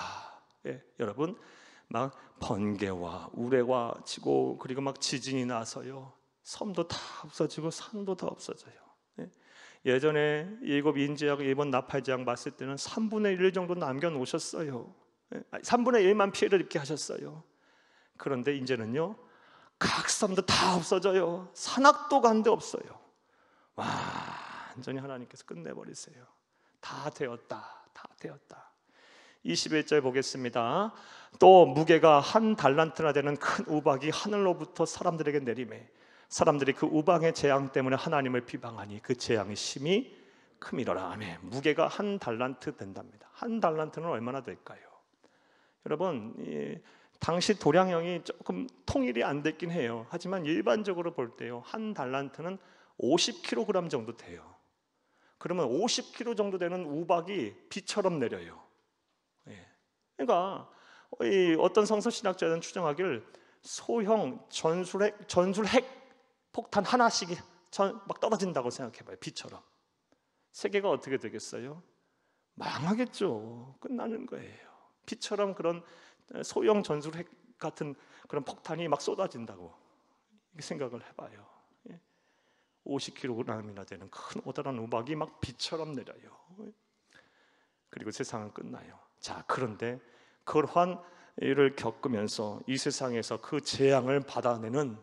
여러분, 막 번개와 우레와 치고, 그리고 막 지진이 나서요, 섬도 다 없어지고 산도 다 없어져요. 예전에 일곱 인지하고 일본 나팔지향 봤을 때는 3분의 1 정도 남겨놓으셨어요. 3분의 1만 피해를 입게 하셨어요. 그런데 이제는요, 각 섬도 다 없어져요. 산악도 간데 없어요. 완전히 하나님께서 끝내버리세요. 다 되었다. 21절 보겠습니다. 또 무게가 한 달란트나 되는 큰 우박이 하늘로부터 사람들에게 내리매 사람들이 그 우박의 재앙 때문에 하나님을 비방하니 그 재앙이 심히 크미러라. 아멘. 무게가 한 달란트 된답니다. 한 달란트는 얼마나 될까요? 여러분, 당시 도량형이 조금 통일이 안 됐긴 해요. 하지만 일반적으로 볼 때요, 한 달란트는 50kg 정도 돼요. 그러면 50kg 정도 되는 우박이 비처럼 내려요. 그러니까 어떤 성서신학자들은 추정하기를 소형 전술핵 폭탄 하나씩이 막 떨어진다고 생각해봐요. 비처럼. 세계가 어떻게 되겠어요? 망하겠죠. 끝나는 거예요. 비처럼 그런 소형 전술핵 같은 그런 폭탄이 막 쏟아진다고 생각을 해봐요. 50kg이나 되는 큰 오다란 우박이 막 비처럼 내려요. 그리고 세상은 끝나요. 자, 그런데 그러한 일을 겪으면서 이 세상에서 그 재앙을 받아내는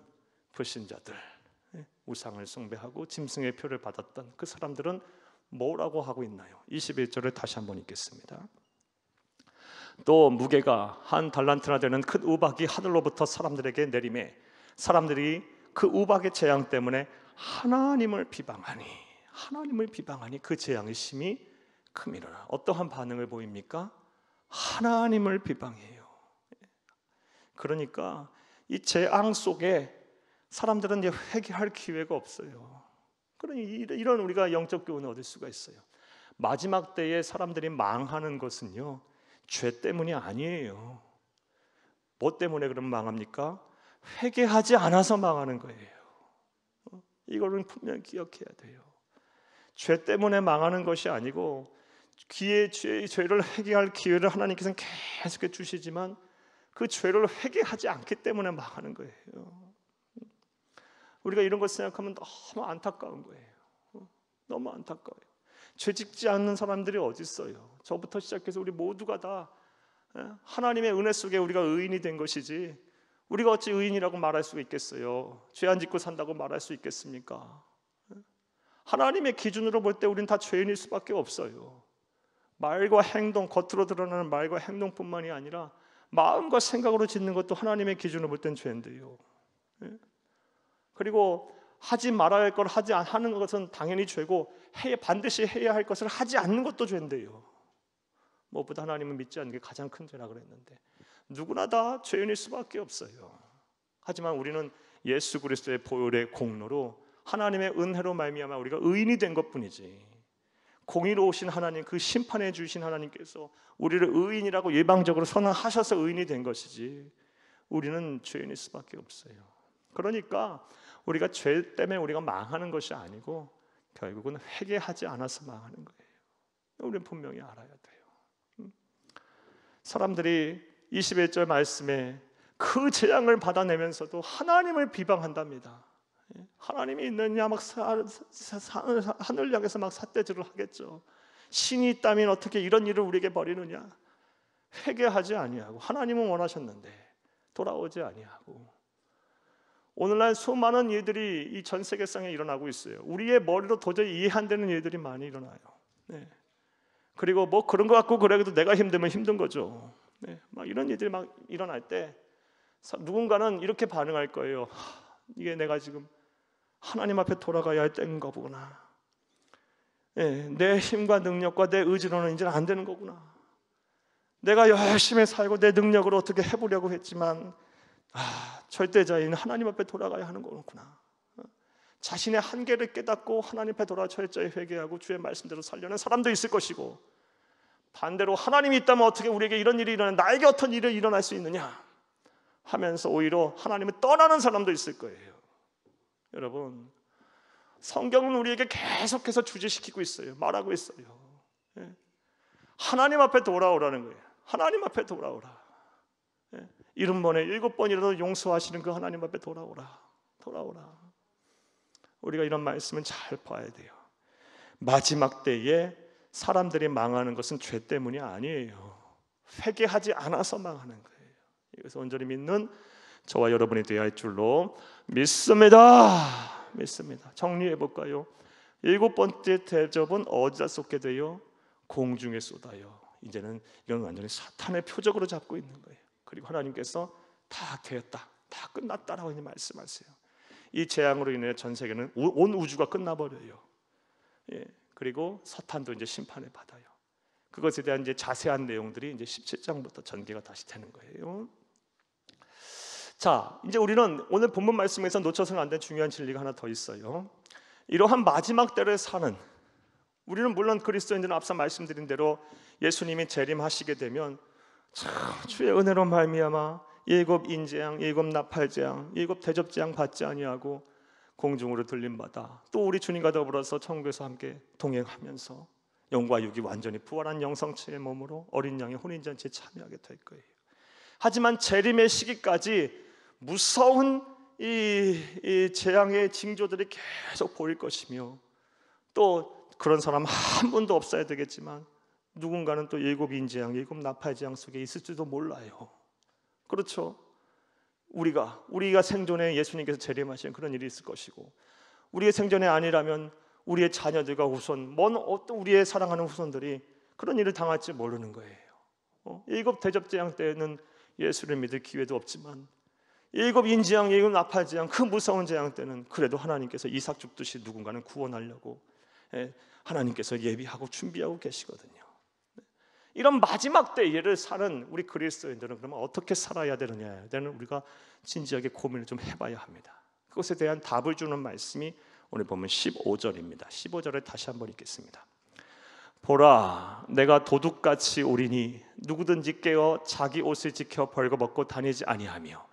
불신자들, 우상을 숭배하고 짐승의 표를 받았던 그 사람들은 뭐라고 하고 있나요? 21절을 다시 한번 읽겠습니다. 또 무게가 한 달란트나 되는 큰 우박이 하늘로부터 사람들에게 내림에 사람들이 그 우박의 재앙 때문에 하나님을 비방하니 그 재앙의 심히 큼이로라. 어떠한 반응을 보입니까? 하나님을 비방해요. 그러니까 이 재앙 속에 사람들은 이제 회개할 기회가 없어요. 그러니 이런 우리가 영적 교훈을 얻을 수가 있어요. 마지막 때에 사람들이 망하는 것은요, 죄 때문이 아니에요. 뭐 때문에 그럼 망합니까? 회개하지 않아서 망하는 거예요. 이거는 분명히 기억해야 돼요. 죄 때문에 망하는 것이 아니고 죄를 회개할 기회를 하나님께서는 계속 주시지만 그 죄를 회개하지 않기 때문에 망하는 거예요. 우리가 이런 것 생각하면 너무 안타까운 거예요. 너무 안타까워요. 죄 짓지 않는 사람들이 어디 있어요? 저부터 시작해서 우리 모두가 다 하나님의 은혜 속에 우리가 의인이 된 것이지, 우리가 어찌 의인이라고 말할 수 있겠어요? 죄 안 짓고 산다고 말할 수 있겠습니까? 하나님의 기준으로 볼 때 우리는 다 죄인일 수밖에 없어요. 말과 행동, 겉으로 드러나는 말과 행동뿐만이 아니라 마음과 생각으로 짓는 것도 하나님의 기준으로 볼 땐 죄인데요. 그리고 하지 말아야 할 걸 하는 것은 당연히 죄고, 반드시 해야 할 것을 하지 않는 것도 죄인데요. 무엇보다 하나님은 믿지 않는 게 가장 큰 죄라 그랬는데, 누구나 다 죄인일 수밖에 없어요. 하지만 우리는 예수 그리스도의 보혈의 공로로 하나님의 은혜로 말미암아 우리가 의인이 된 것뿐이지, 공의로우신 하나님, 그 심판해 주신 하나님께서 우리를 의인이라고 예방적으로 선언하셔서 의인이 된 것이지, 우리는 죄인일 수밖에 없어요. 그러니까 우리가 죄 때문에 우리가 망하는 것이 아니고 결국은 회개하지 않아서 망하는 거예요. 우리는 분명히 알아야 돼요. 사람들이 21절 말씀에 그 재앙을 받아내면서도 하나님을 비방한답니다. 하나님이 있느냐, 막 하늘 향해서 막 삿대질을 하겠죠. 신이 있다면 어떻게 이런 일을 우리에게 벌이느냐. 회개하지 아니하고, 하나님은 원하셨는데 돌아오지 아니하고. 오늘날 수많은 일들이 이 전 세계상에 일어나고 있어요. 우리의 머리로 도저히 이해 안 되는 일들이 많이 일어나요. 그리고 뭐 그런 거 갖고 그래도 내가 힘들면 힘든 거죠. 막 이런 일들이 막 일어날 때 누군가는 이렇게 반응할 거예요. 이게 내가 지금 하나님 앞에 돌아가야 할 때인가 보구나. 내 힘과 능력과 내 의지로는 이제는 안 되는 거구나. 내가 열심히 살고 내 능력으로 어떻게 해보려고 했지만 절대자인 하나님 앞에 돌아가야 하는 거구나. 자신의 한계를 깨닫고 하나님 앞에 돌아 철저히 회개하고 주의 말씀대로 살려는 사람도 있을 것이고, 반대로 하나님이 있다면 어떻게 우리에게 이런 일이 나에게 어떤 일이 일어날 수 있느냐 하면서 오히려 하나님을 떠나는 사람도 있을 거예요. 여러분, 성경은 우리에게 계속해서 주제시키고 있어요. 말하고 있어요. 하나님 앞에 돌아오라는 거예요. 하나님 앞에 돌아오라. 70번에 7번이라도 용서하시는 그 하나님 앞에 돌아오라. 우리가 이런 말씀은 잘 봐야 돼요. 마지막 때에 사람들이 망하는 것은 죄 때문이 아니에요. 회개하지 않아서 망하는 거예요. 이것을 온전히 믿는 저와 여러분이 되어야 할 줄로 믿습니다. 정리해 볼까요? 7번째 대접은 어디다 쏟게 돼요? 공중에 쏟아요. 이제는 이건 완전히 사탄의 표적으로 잡고 있는 거예요. 그리고 하나님께서 다 되었다, 다 끝났다라고 말씀하세요. 이 재앙으로 인해 전 세계는 온 우주가 끝나버려요. 그리고 사탄도 이제 심판을 받아요. 그것에 대한 이제 자세한 내용들이 이제 17장부터 전개가 다시 되는 거예요. 자, 이제 우리는 오늘 본문 말씀에서 놓쳐서는 안 될 중요한 진리가 하나 더 있어요. 이러한 마지막 때를 사는 우리는 물론 그리스도인들은 앞서 말씀드린 대로 예수님이 재림하시게 되면 주의 은혜로 말미암아 7 인재앙, 7 나팔재앙, 7 대접재앙 받지 아니하고 공중으로 들림받아 또 우리 주님과 더불어서 천국에서 함께 동행하면서 영과 육이 완전히 부활한 영성체의 몸으로 어린 양의 혼인잔치에 참여하게 될 거예요. 하지만 재림의 시기까지 무서운 이 재앙의 징조들이 계속 보일 것이며, 또 그런 사람 한 분도 없어야 되겠지만 누군가는 또 7 인재앙, 7 나팔재앙 속에 있을지도 몰라요. 그렇죠? 우리가 생존에 예수님께서 재림하시는 그런 일이 있을 것이고, 우리의 생존에 아니라면 우리의 자녀들과 후손, 먼 어떤 우리의 사랑하는 후손들이 그런 일을 당할지 모르는 거예요. 일곱 대접재앙 때에는 예수를 믿을 기회도 없지만 일곱 인재앙, 일곱 나팔재앙, 그 무서운 재앙 때는 그래도 하나님께서 이삭 죽듯이 누군가는 구원하려고 하나님께서 예비하고 준비하고 계시거든요. 이런 마지막 때를 사는 우리 그리스도인들은 그러면 어떻게 살아야 되느냐에 대한 우리가 진지하게 고민을 좀 해봐야 합니다. 그것에 대한 답을 주는 말씀이 오늘 보면 15절입니다. 15절을 다시 한번 읽겠습니다. 보라, 내가 도둑같이 오리니 누구든지 깨어 자기 옷을 지켜 벌거벗고 다니지 아니하며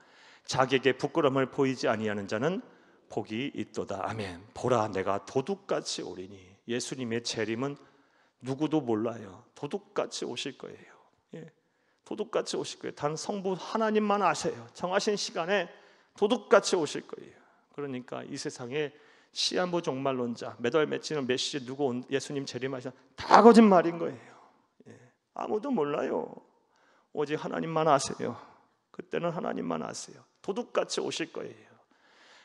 자기에게 부끄러움을 보이지 아니하는 자는 복이 있도다. 아멘. 보라, 내가 도둑같이 오리니, 예수님의 재림은 누구도 몰라요. 도둑같이 오실 거예요. 도둑같이 오실 거예요. 단 성부 하나님만 아세요. 정하신 시간에 도둑같이 오실 거예요. 그러니까 이 세상에 시한부 종말론자, 매달 며칠은 몇 시에 누구 예수님 재림하시나 다 거짓말인 거예요. 아무도 몰라요. 오직 하나님만 아세요. 그때는 하나님만 아세요. 도둑같이 오실 거예요.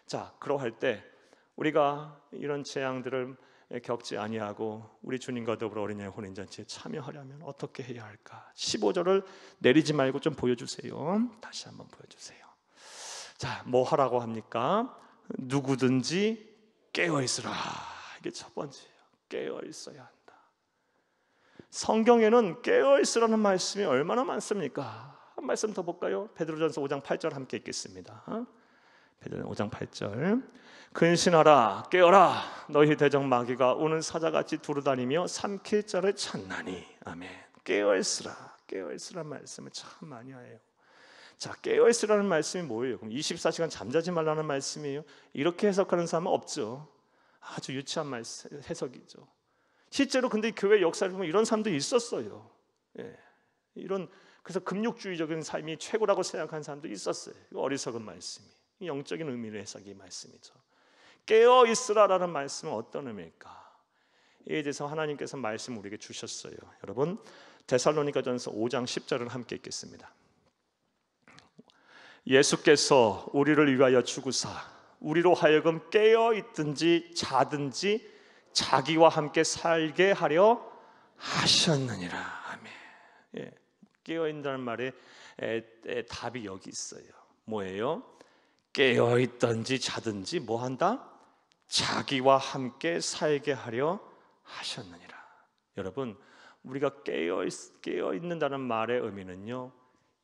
자, 그러할 때 우리가 이런 재앙들을 겪지 아니하고 우리 주님과 더불어 어린이의 혼인잔치에 참여하려면 어떻게 해야 할까? 15절을 내리지 말고 좀 보여주세요. 다시 한번 보여주세요. 자, 뭐 하라고 합니까? 누구든지 깨어있으라. 이게 첫 번째예요. 깨어있어야 한다. 성경에는 깨어있으라는 말씀이 얼마나 많습니까? 한 말씀 더 볼까요? 베드로전서 5장 8절 함께 읽겠습니다. 베드로전서 5장 8절. 근신하라, 깨어라. 너희 대적 마귀가 우는 사자같이 두루다니며 삼킬 자를 찾나니. 아멘. 깨어있으라. 깨어있으라는 말씀을 참 많이 해요. 자, 깨어있으라는 말씀이 뭐예요? 그럼 24시간 잠자지 말라는 말씀이에요? 이렇게 해석하는 사람은 없죠. 아주 유치한 해석이죠. 실제로 근데 교회 역사를 보면 이런 사람도 있었어요. 그래서 금욕주의적인 삶이 최고라고 생각하는 사람도 있었어요. 이거 어리석은 말씀이. 영적인 의미로 해석이 말씀이죠. 깨어 있으라라는 말씀은 어떤 의미일까? 이에 대해서 하나님께서 말씀 우리에게 주셨어요. 여러분, 데살로니가전서 5장 10절을 함께 읽겠습니다. 예수께서 우리를 위하여 죽으사 우리로 하여금 깨어 있든지 자든지 자기와 함께 살게 하려 하셨느니라. 아멘. 깨어 있다는 말에 답이 여기 있어요. 뭐예요? 깨어 있든지 자든지 뭐 한다? 자기와 함께 살게 하려 하셨느니라. 여러분, 우리가 깨어 있는다는 말의 의미는요,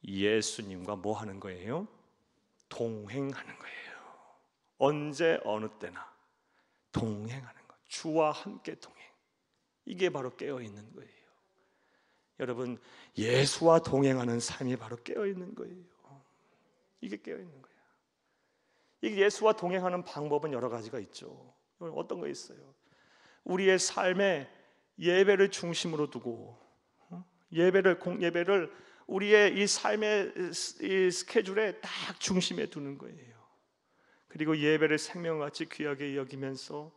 예수님과 뭐 하는 거예요? 동행하는 거예요. 언제 어느 때나 동행하는 것. 주와 함께 동행. 이게 바로 깨어 있는 거예요. 여러분, 예수와 동행하는 삶이 바로 깨어 있는 거예요. 이게 깨어 있는 거예요. 이 예수와 동행하는 방법은 여러 가지가 있죠. 어떤 거 있어요? 우리의 삶에 예배를 중심으로 두고 예배를 우리의 이 삶의 이 스케줄에 딱 중심에 두는 거예요. 그리고 예배를 생명같이 귀하게 여기면서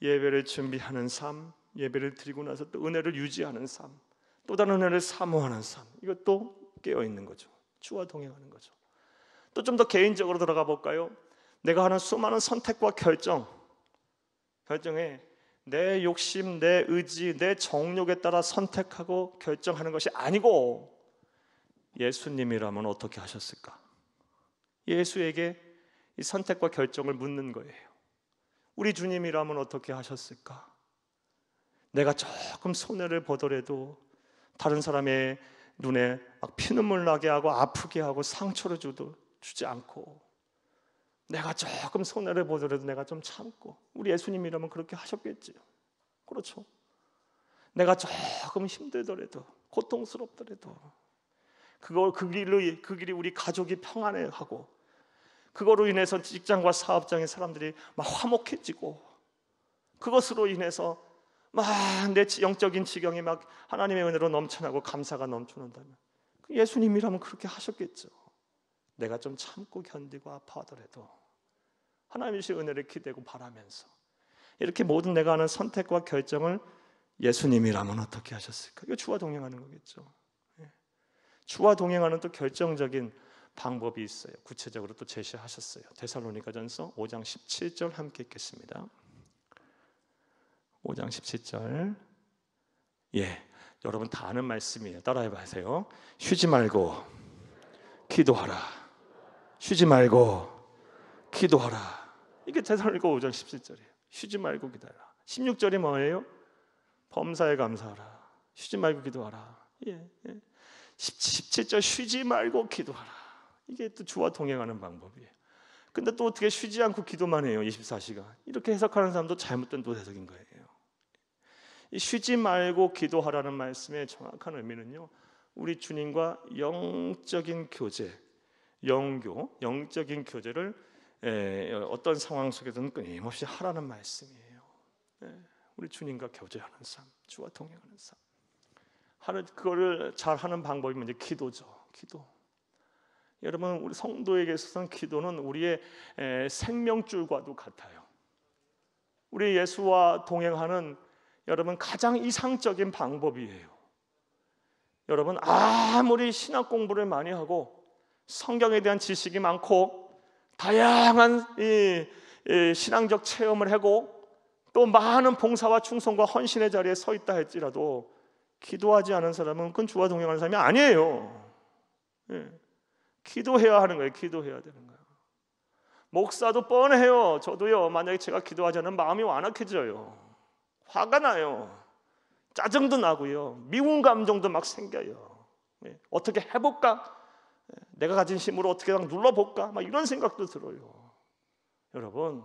예배를 준비하는 삶, 예배를 드리고 나서 또 은혜를 유지하는 삶, 또 다른 은혜를 사모하는 삶, 이것도 깨어 있는 거죠. 주와 동행하는 거죠. 또 좀 더 개인적으로 들어가 볼까요? 내가 하는 수많은 선택과 결정에 내 욕심, 내 의지, 내 정욕에 따라 선택하고 결정하는 것이 아니고 예수님이라면 어떻게 하셨을까? 예수에게 이 선택과 결정을 묻는 거예요. 우리 주님이라면 어떻게 하셨을까? 내가 조금 손해를 보더라도 다른 사람의 눈에 막 피눈물 나게 하고 아프게 하고 상처를 주지 않고 내가 조금 손해를 보더라도 내가 좀 참고, 우리 예수님이라면 그렇게 하셨겠지요. 그렇죠? 내가 조금 힘들더라도 고통스럽더라도 그 길이 우리 가족이 평안해하고 그거로 인해서 직장과 사업장의 사람들이 막 화목해지고 그것으로 인해서 막 내 영적인 지경이 막 하나님의 은혜로 넘쳐나고 감사가 넘쳐난다면 예수님이라면 그렇게 하셨겠죠. 내가 좀 참고 견디고 아파하더라도 하나님의 은혜를 기대고 바라면서 이렇게 모든 내가 하는 선택과 결정을 예수님이라면 어떻게 하셨을까? 이거 주와 동행하는 거겠죠. 주와 동행하는 또 결정적인 방법이 있어요. 구체적으로 또 제시하셨어요. 데살로니가전서 5장 17절 함께 읽겠습니다. 5장 17절. 예, 여러분 다 아는 말씀이에요. 따라해 보세요. 쉬지 말고 기도하라. 쉬지 말고 기도하라. 이게 데살로니가 5장 17절이에요. 쉬지 말고 기도하라. 16절이 뭐예요? 범사에 감사하라. 쉬지 말고 기도하라. 예. 17절 쉬지 말고 기도하라. 이게 또 주와 동행하는 방법이에요. 근데 또 어떻게 쉬지 않고 기도만 해요? 24시간. 이렇게 해석하는 사람도 잘못된 또 해석인 거예요. 이 쉬지 말고 기도하라는 말씀의 정확한 의미는요, 우리 주님과 영적인 교제, 영교, 영적인 교제를 어떤 상황 속에서는 끊임없이 하라는 말씀이에요. 우리 주님과 교제하는 삶, 주와 동행하는 삶. 그거를 잘 하는 방법이 먼저 기도죠. 기도. 여러분, 우리 성도에게 있어서는 기도는 우리의 생명줄과도 같아요. 우리 예수와 동행하는 여러분 가장 이상적인 방법이에요. 여러분, 아무리 신학 공부를 많이 하고 성경에 대한 지식이 많고 다양한 신앙적 체험을 하고 또 많은 봉사와 충성과 헌신의 자리에 서 있다 할지라도 기도하지 않은 사람은 그건 주와 동행하는 사람이 아니에요. 기도해야 하는 거예요. 기도해야 되는 거예요. 목사도 뻔해요. 저도요, 만약에 제가 기도하지 않으면 마음이 완악해져요. 화가 나요. 짜증도 나고요. 미운 감정도 막 생겨요. 어떻게 해볼까? 내가 가진 힘으로 어떻게 눌러볼까? 막 이런 생각도 들어요. 여러분,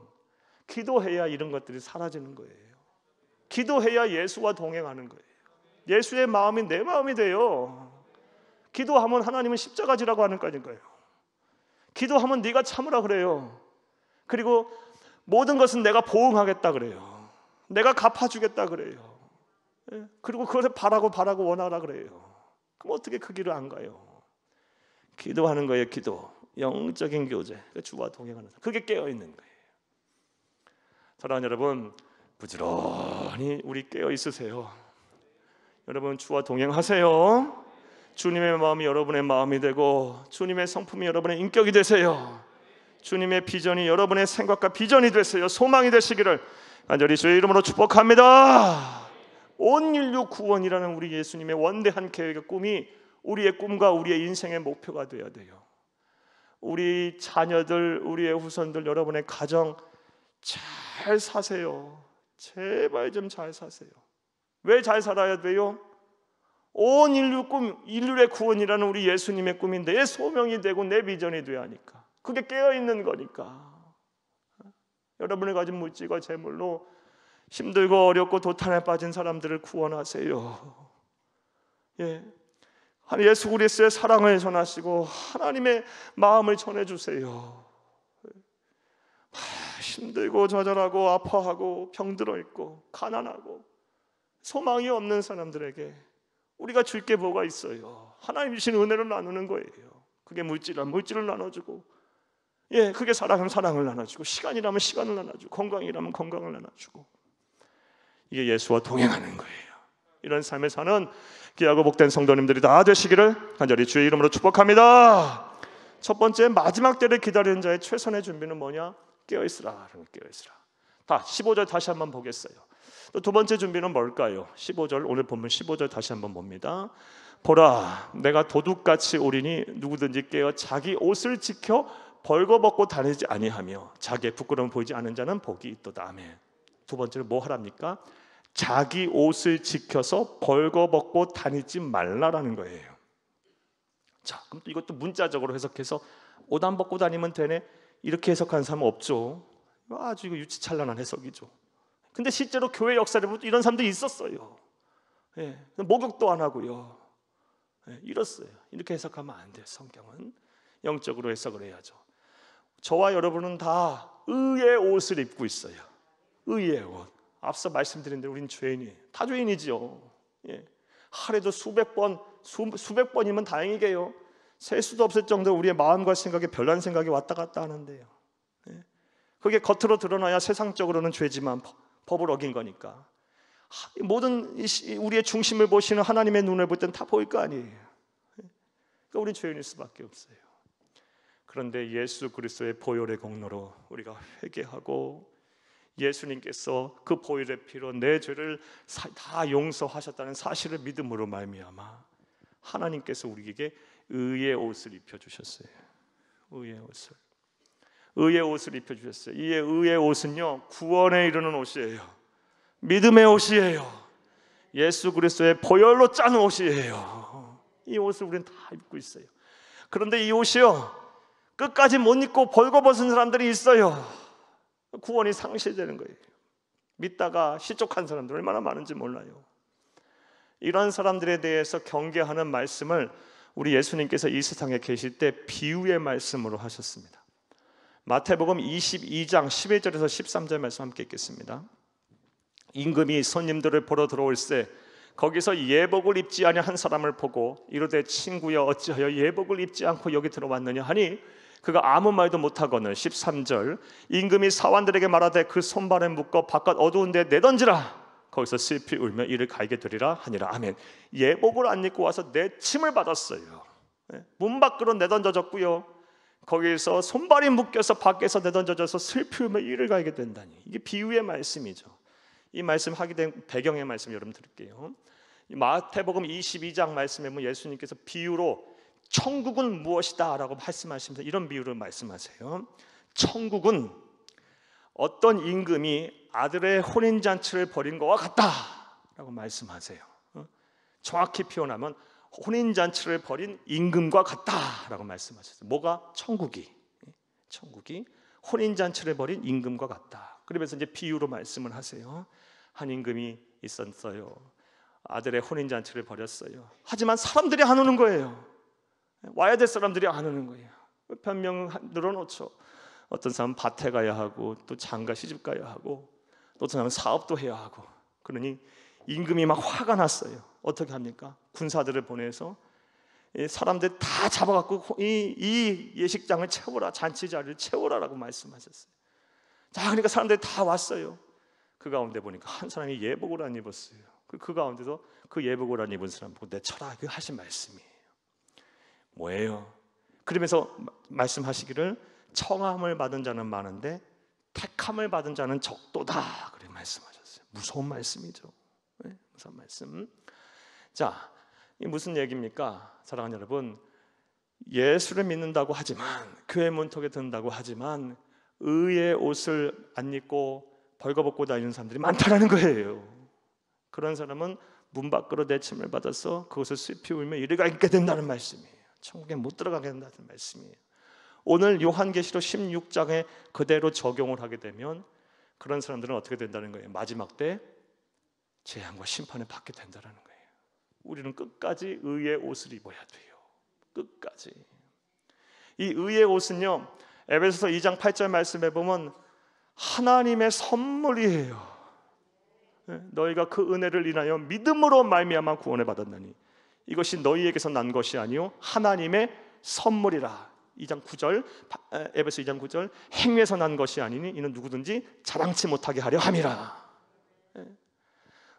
기도해야 이런 것들이 사라지는 거예요. 기도해야 예수와 동행하는 거예요. 예수의 마음이 내 마음이 돼요. 기도하면 하나님은 십자가 지라고 하는 거예요. 기도하면 네가 참으라 그래요. 그리고 모든 것은 내가 보응하겠다 그래요. 내가 갚아주겠다 그래요. 그리고 그것을 바라고 원하라 그래요. 그럼 어떻게 그 길을 안 가요? 기도하는 거예요. 기도, 영적인 교제, 주와 동행하는 삶. 그게 깨어있는 거예요. 사랑하는 여러분, 부지런히 우리 깨어 있으세요. 여러분, 주와 동행하세요. 주님의 마음이 여러분의 마음이 되고 주님의 성품이 여러분의 인격이 되세요. 주님의 비전이 여러분의 생각과 비전이 되세요. 소망이 되시기를 간절히 주의 이름으로 축복합니다. 온 인류 구원이라는 우리 예수님의 원대한 계획의 꿈이 우리의 꿈과 우리의 인생의 목표가 되어야 돼요. 우리 자녀들, 우리의 후손들, 여러분의 가정 잘 사세요. 제발 좀 잘 사세요. 왜 잘 살아야 돼요? 온 인류 꿈, 인류의 구원이라는 우리 예수님의 꿈이 내 소명이 되고 내 비전이 되어야 하니까. 그게 깨어있는 거니까. 여러분이 가진 물질과 재물로 힘들고 어렵고 도탄에 빠진 사람들을 구원하세요. 예수 그리스도의 사랑을 전하시고 하나님의 마음을 전해주세요. 힘들고 좌절하고 아파하고 병들어 있고 가난하고 소망이 없는 사람들에게 우리가 줄 게 뭐가 있어요? 하나님 주신 은혜를 나누는 거예요. 그게 물질이라면 물질을 나눠주고, 그게 사랑이라면 사랑을 나눠주고, 시간이라면 시간을 나눠주고, 건강이라면 건강을 나눠주고, 이게 예수와 동행하는 거예요. 이런 삶을 사는 귀하고 복된 성도님들이 다 되시기를 간절히 주의 이름으로 축복합니다. 첫 번째, 마지막 때를 기다리는 자의 최선의 준비는 뭐냐? 깨어있으라. 깨어있으라. 15절 다시 한번 보겠어요. 또 두 번째 준비는 뭘까요? 15절, 오늘 본문 15절 다시 한번 봅니다. 보라, 내가 도둑같이 오리니 누구든지 깨어 자기 옷을 지켜 벌거벗고 다니지 아니하며 자기의 부끄러움 보이지 않은 자는 복이 있도다. 아멘. 두 번째로 뭐 하랍니까? 자기 옷을 지켜서 벌거벗고 다니지 말라라는 거예요. 자, 그럼 또 이것도 문자적으로 해석해서 옷 안 벗고 다니면 되네, 이렇게 해석하는 사람은 없죠. 아주 이거 유치찬란한 해석이죠. 근데 실제로 교회 역사를 보면 이런 사람들이 있었어요. 목욕도 안 하고요. 이랬어요. 이렇게 해석하면 안 돼요. 성경은 영적으로 해석을 해야죠. 저와 여러분은 다 의의 옷을 입고 있어요. 의의 옷. 앞서 말씀드린 대로 우린 죄인이에요. 다 죄인이지요. 하루에도 수백 번이면 다행이게요. 셀 수도 없을 정도로 우리의 마음과 생각에 별난 생각이 왔다 갔다 하는데요. 그게 겉으로 드러나야 세상적으로는 죄지만 법을 어긴 거니까. 모든 우리의 중심을 보시는 하나님의 눈을 볼 땐 다 보일 거 아니에요. 그러니까 우리 죄인일 수밖에 없어요. 그런데 예수 그리스도의 보혈의 공로로 우리가 회개하고 예수님께서 그 보혈의 피로 내 죄를 다 용서하셨다는 사실을 믿음으로 말미암아 하나님께서 우리에게 의의 옷을 입혀주셨어요. 의의 옷을 입혀주셨어요. 이 의의 옷은요, 구원에 이르는 옷이에요. 믿음의 옷이에요. 예수 그리스도의 보혈로 짠 옷이에요. 이 옷을 우리는 다 입고 있어요. 그런데 이 옷이요, 끝까지 못 입고 벌거벗은 사람들이 있어요. 구원이 상실되는 거예요. 믿다가 실족한 사람들 얼마나 많은지 몰라요. 이런 사람들에 대해서 경계하는 말씀을 우리 예수님께서 이 세상에 계실 때 비유의 말씀으로 하셨습니다. 마태복음 22장 11절에서 13절 말씀 함께 읽겠습니다. 임금이 손님들을 보러 들어올세 거기서 예복을 입지 아니한 사람을 보고 이르되 친구여 어찌하여 예복을 입지 않고 여기 들어왔느냐 하니 그가 아무 말도 못하거늘 13절 임금이 사환들에게 말하되 그 손발에 묶어 바깥 어두운 데 내던지라 거기서 슬피 울며 이를 갈게 되리라 하니라. 아멘. 예복을 안 입고 와서 내침을 받았어요. 문 밖으로 내던져졌고요, 거기서 손발이 묶여서 밖에서 내던져져서 슬피 울며 이를 갈게 된다니, 이게 비유의 말씀이죠. 이 말씀 하게 된 배경의 말씀 여러분 드릴게요. 마태복음 22장 말씀에 보면 예수님께서 비유로 천국은 무엇이다 라고 말씀하시면서 이런 비유를 말씀하세요. 천국은 어떤 임금이 아들의 혼인잔치를 벌인 것과 같다 라고 말씀하세요. 정확히 표현하면 혼인잔치를 벌인 임금과 같다 라고 말씀하셨어요. 뭐가? 천국이 혼인잔치를 벌인 임금과 같다. 그러면서 이제 비유로 말씀을 하세요. 한 임금이 있었어요. 아들의 혼인잔치를 벌였어요. 하지만 사람들이 안 오는 거예요. 와야 될 사람들이 안 오는 거예요. 변명 늘어놓죠. 어떤 사람은 밭에 가야 하고 또 장가 시집 가야 하고 또 어떤 사람은 사업도 해야 하고. 그러니 임금이 막 화가 났어요. 어떻게 합니까? 군사들을 보내서 사람들 다 잡아갖고 이 예식장을 채워라, 잔치 자리를 채워라라고 말씀하셨어요. 자, 그러니까 사람들이 다 왔어요. 그 가운데 보니까 한 사람이 예복을 안 입었어요. 그 가운데서 그 예복을 안 입은 사람 보고 내쳐라, 그 하신 말씀이에요. 뭐예요? 그러면서 말씀하시기를 청함을 받은 자는 많은데 택함을 받은 자는 적도다, 그렇게 말씀하셨어요. 무서운 말씀이죠. 네? 무서운 말씀. 자, 이 무슨 얘기입니까? 사랑하는 여러분, 예수를 믿는다고 하지만, 교회 문턱에 든다고 하지만 의의 옷을 안 입고 벌거벗고 다니는 사람들이 많다라는 거예요. 그런 사람은 문 밖으로 내침을 받아서 그것을 슬피 울며 이르가 있게 된다는 말씀이에요. 천국에 못 들어가게 된다는 말씀이에요. 오늘 요한계시록 16장에 그대로 적용을 하게 되면 그런 사람들은 어떻게 된다는 거예요? 마지막 때 재앙과 심판을 받게 된다는 거예요. 우리는 끝까지 의의 옷을 입어야 돼요. 끝까지. 이 의의 옷은요, 에베소서 2장 8절 말씀에 보면 하나님의 선물이에요. 너희가 그 은혜를 인하여 믿음으로 말미암아 구원을 받았나니 이것이 너희에게서 난 것이 아니요 하나님의 선물이라. 2장 9절, 에베소 2장 9절, 행위에서 난 것이 아니니 이는 누구든지 자랑치 못하게 하려 함이라.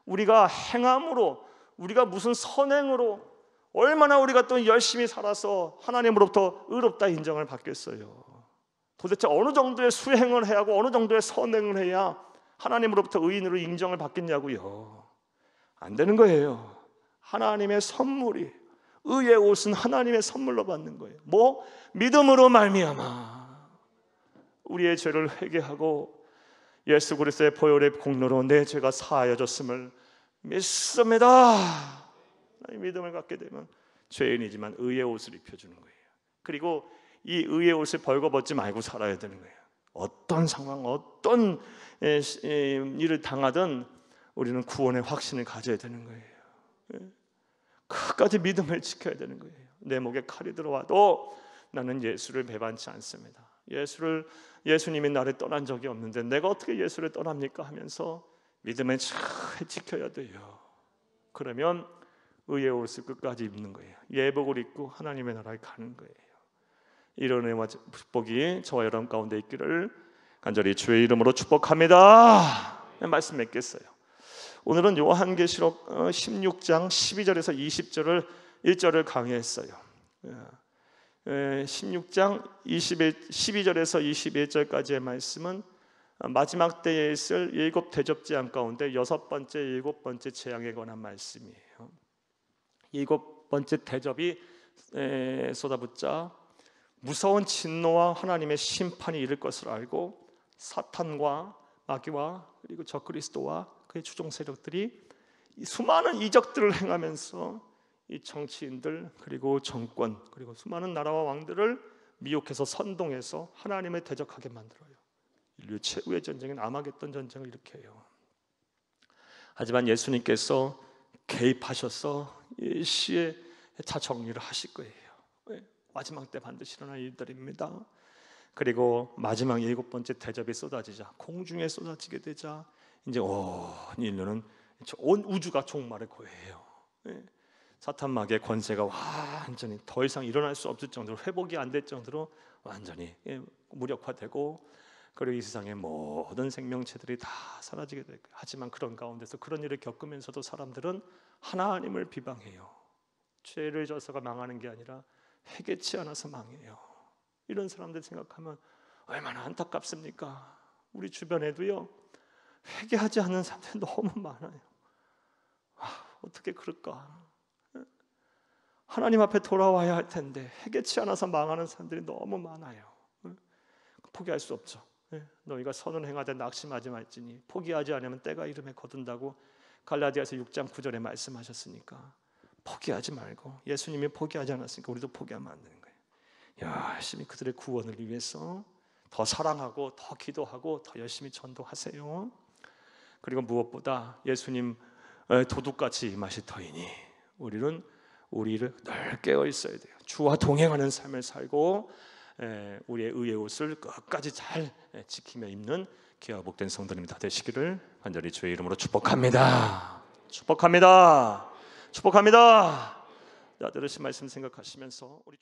우리가 행함으로, 우리가 무슨 선행으로 얼마나 우리가 또 열심히 살아서 하나님으로부터 의롭다 인정을 받겠어요. 도대체 어느 정도의 수행을 해야 하고 어느 정도의 선행을 해야 하나님으로부터 의인으로 인정을 받겠냐고요. 안 되는 거예요. 하나님의 선물이, 의의 옷은 하나님의 선물로 받는 거예요. 뭐? 믿음으로 말미암아 우리의 죄를 회개하고 예수 그리스도의 보혈의 공로로 내 죄가 사하여졌음을 믿습니다. 믿음을 갖게 되면 죄인이지만 의의 옷을 입혀주는 거예요. 그리고 이 의의 옷을 벌거벗지 말고 살아야 되는 거예요. 어떤 상황, 어떤 일을 당하든 우리는 구원의 확신을 가져야 되는 거예요. 끝까지 믿음을 지켜야 되는 거예요. 내 목에 칼이 들어와도 나는 예수를 배반치 않습니다. 예수님이 나를 떠난 적이 없는데 내가 어떻게 예수를 떠납니까? 하면서 믿음을 잘 지켜야 돼요. 그러면 의의 옷을 끝까지 입는 거예요. 예복을 입고 하나님의 나라에 가는 거예요. 이런 은혜와 축복이 저와 여러분 가운데 있기를 간절히 주의 이름으로 축복합니다. 말씀 맺겠어요. 오늘은 요한계시록 16장 12절에서 20절을 1절을 강의했어요. 16장 12절에서 21절까지의 말씀은 마지막 때에 있을 7대접재앙 가운데 6번째, 7번째 재앙에 관한 말씀이에요. 7번째 대접이 쏟아붓자 무서운 진노와 하나님의 심판이 이를 것을 알고 사탄과 마귀와 그리고 적그리스도와 그의 추종 세력들이 수많은 이적들을 행하면서 이 정치인들 그리고 정권 그리고 수많은 나라와 왕들을 미혹해서 선동해서 하나님을 대적하게 만들어요. 인류 최후의 전쟁은 아마겟돈 전쟁을 일으켜요. 하지만 예수님께서 개입하셔서 이 시의 다 정리를 하실 거예요. 마지막 때 반드시 일어날 일들입니다. 그리고 마지막 7번째 대접이 쏟아지자 공중에 쏟아지게 되자 이제 온 인류는 온 우주가 종말의 고해예요. 사탄 마귀의 권세가 완전히 더 이상 일어날 수 없을 정도로 회복이 안 될 정도로 완전히 무력화되고 그리고 이 세상의 모든 생명체들이 다 사라지게 될 거예요. 하지만 그런 가운데서 그런 일을 겪으면서도 사람들은 하나님을 비방해요. 죄를 져서가 망하는 게 아니라 회개치 않아서 망해요. 이런 사람들 생각하면 얼마나 안타깝습니까? 우리 주변에도요 회개하지 않는 사람들이 너무 많아요. 어떻게 그럴까? 하나님 앞에 돌아와야 할 텐데 회개치 않아서 망하는 사람들이 너무 많아요. 포기할 수 없죠. 너희가 선을 행하되 낙심하지 말지니 포기하지 않으면 때가 이름에 거둔다고 갈라디아서 6장 9절에 말씀하셨으니까 포기하지 말고 예수님이 포기하지 않았으니까 우리도 포기하면 안 되는 거예요. 열심히 그들의 구원을 위해서 더 사랑하고 더 기도하고 더 열심히 전도하세요. 그리고 무엇보다 예수님 도둑같이 임하실 터이니 우리는 우리를 늘 깨어 있어야 돼요. 주와 동행하는 삶을 살고 우리의 의의 옷을 끝까지 잘 지키며 입는 귀하고 복된 성도님 다 되시기를 간절히 주의 이름으로 축복합니다. 축복합니다. 축복합니다. 들으신 말씀 생각하시면서 우리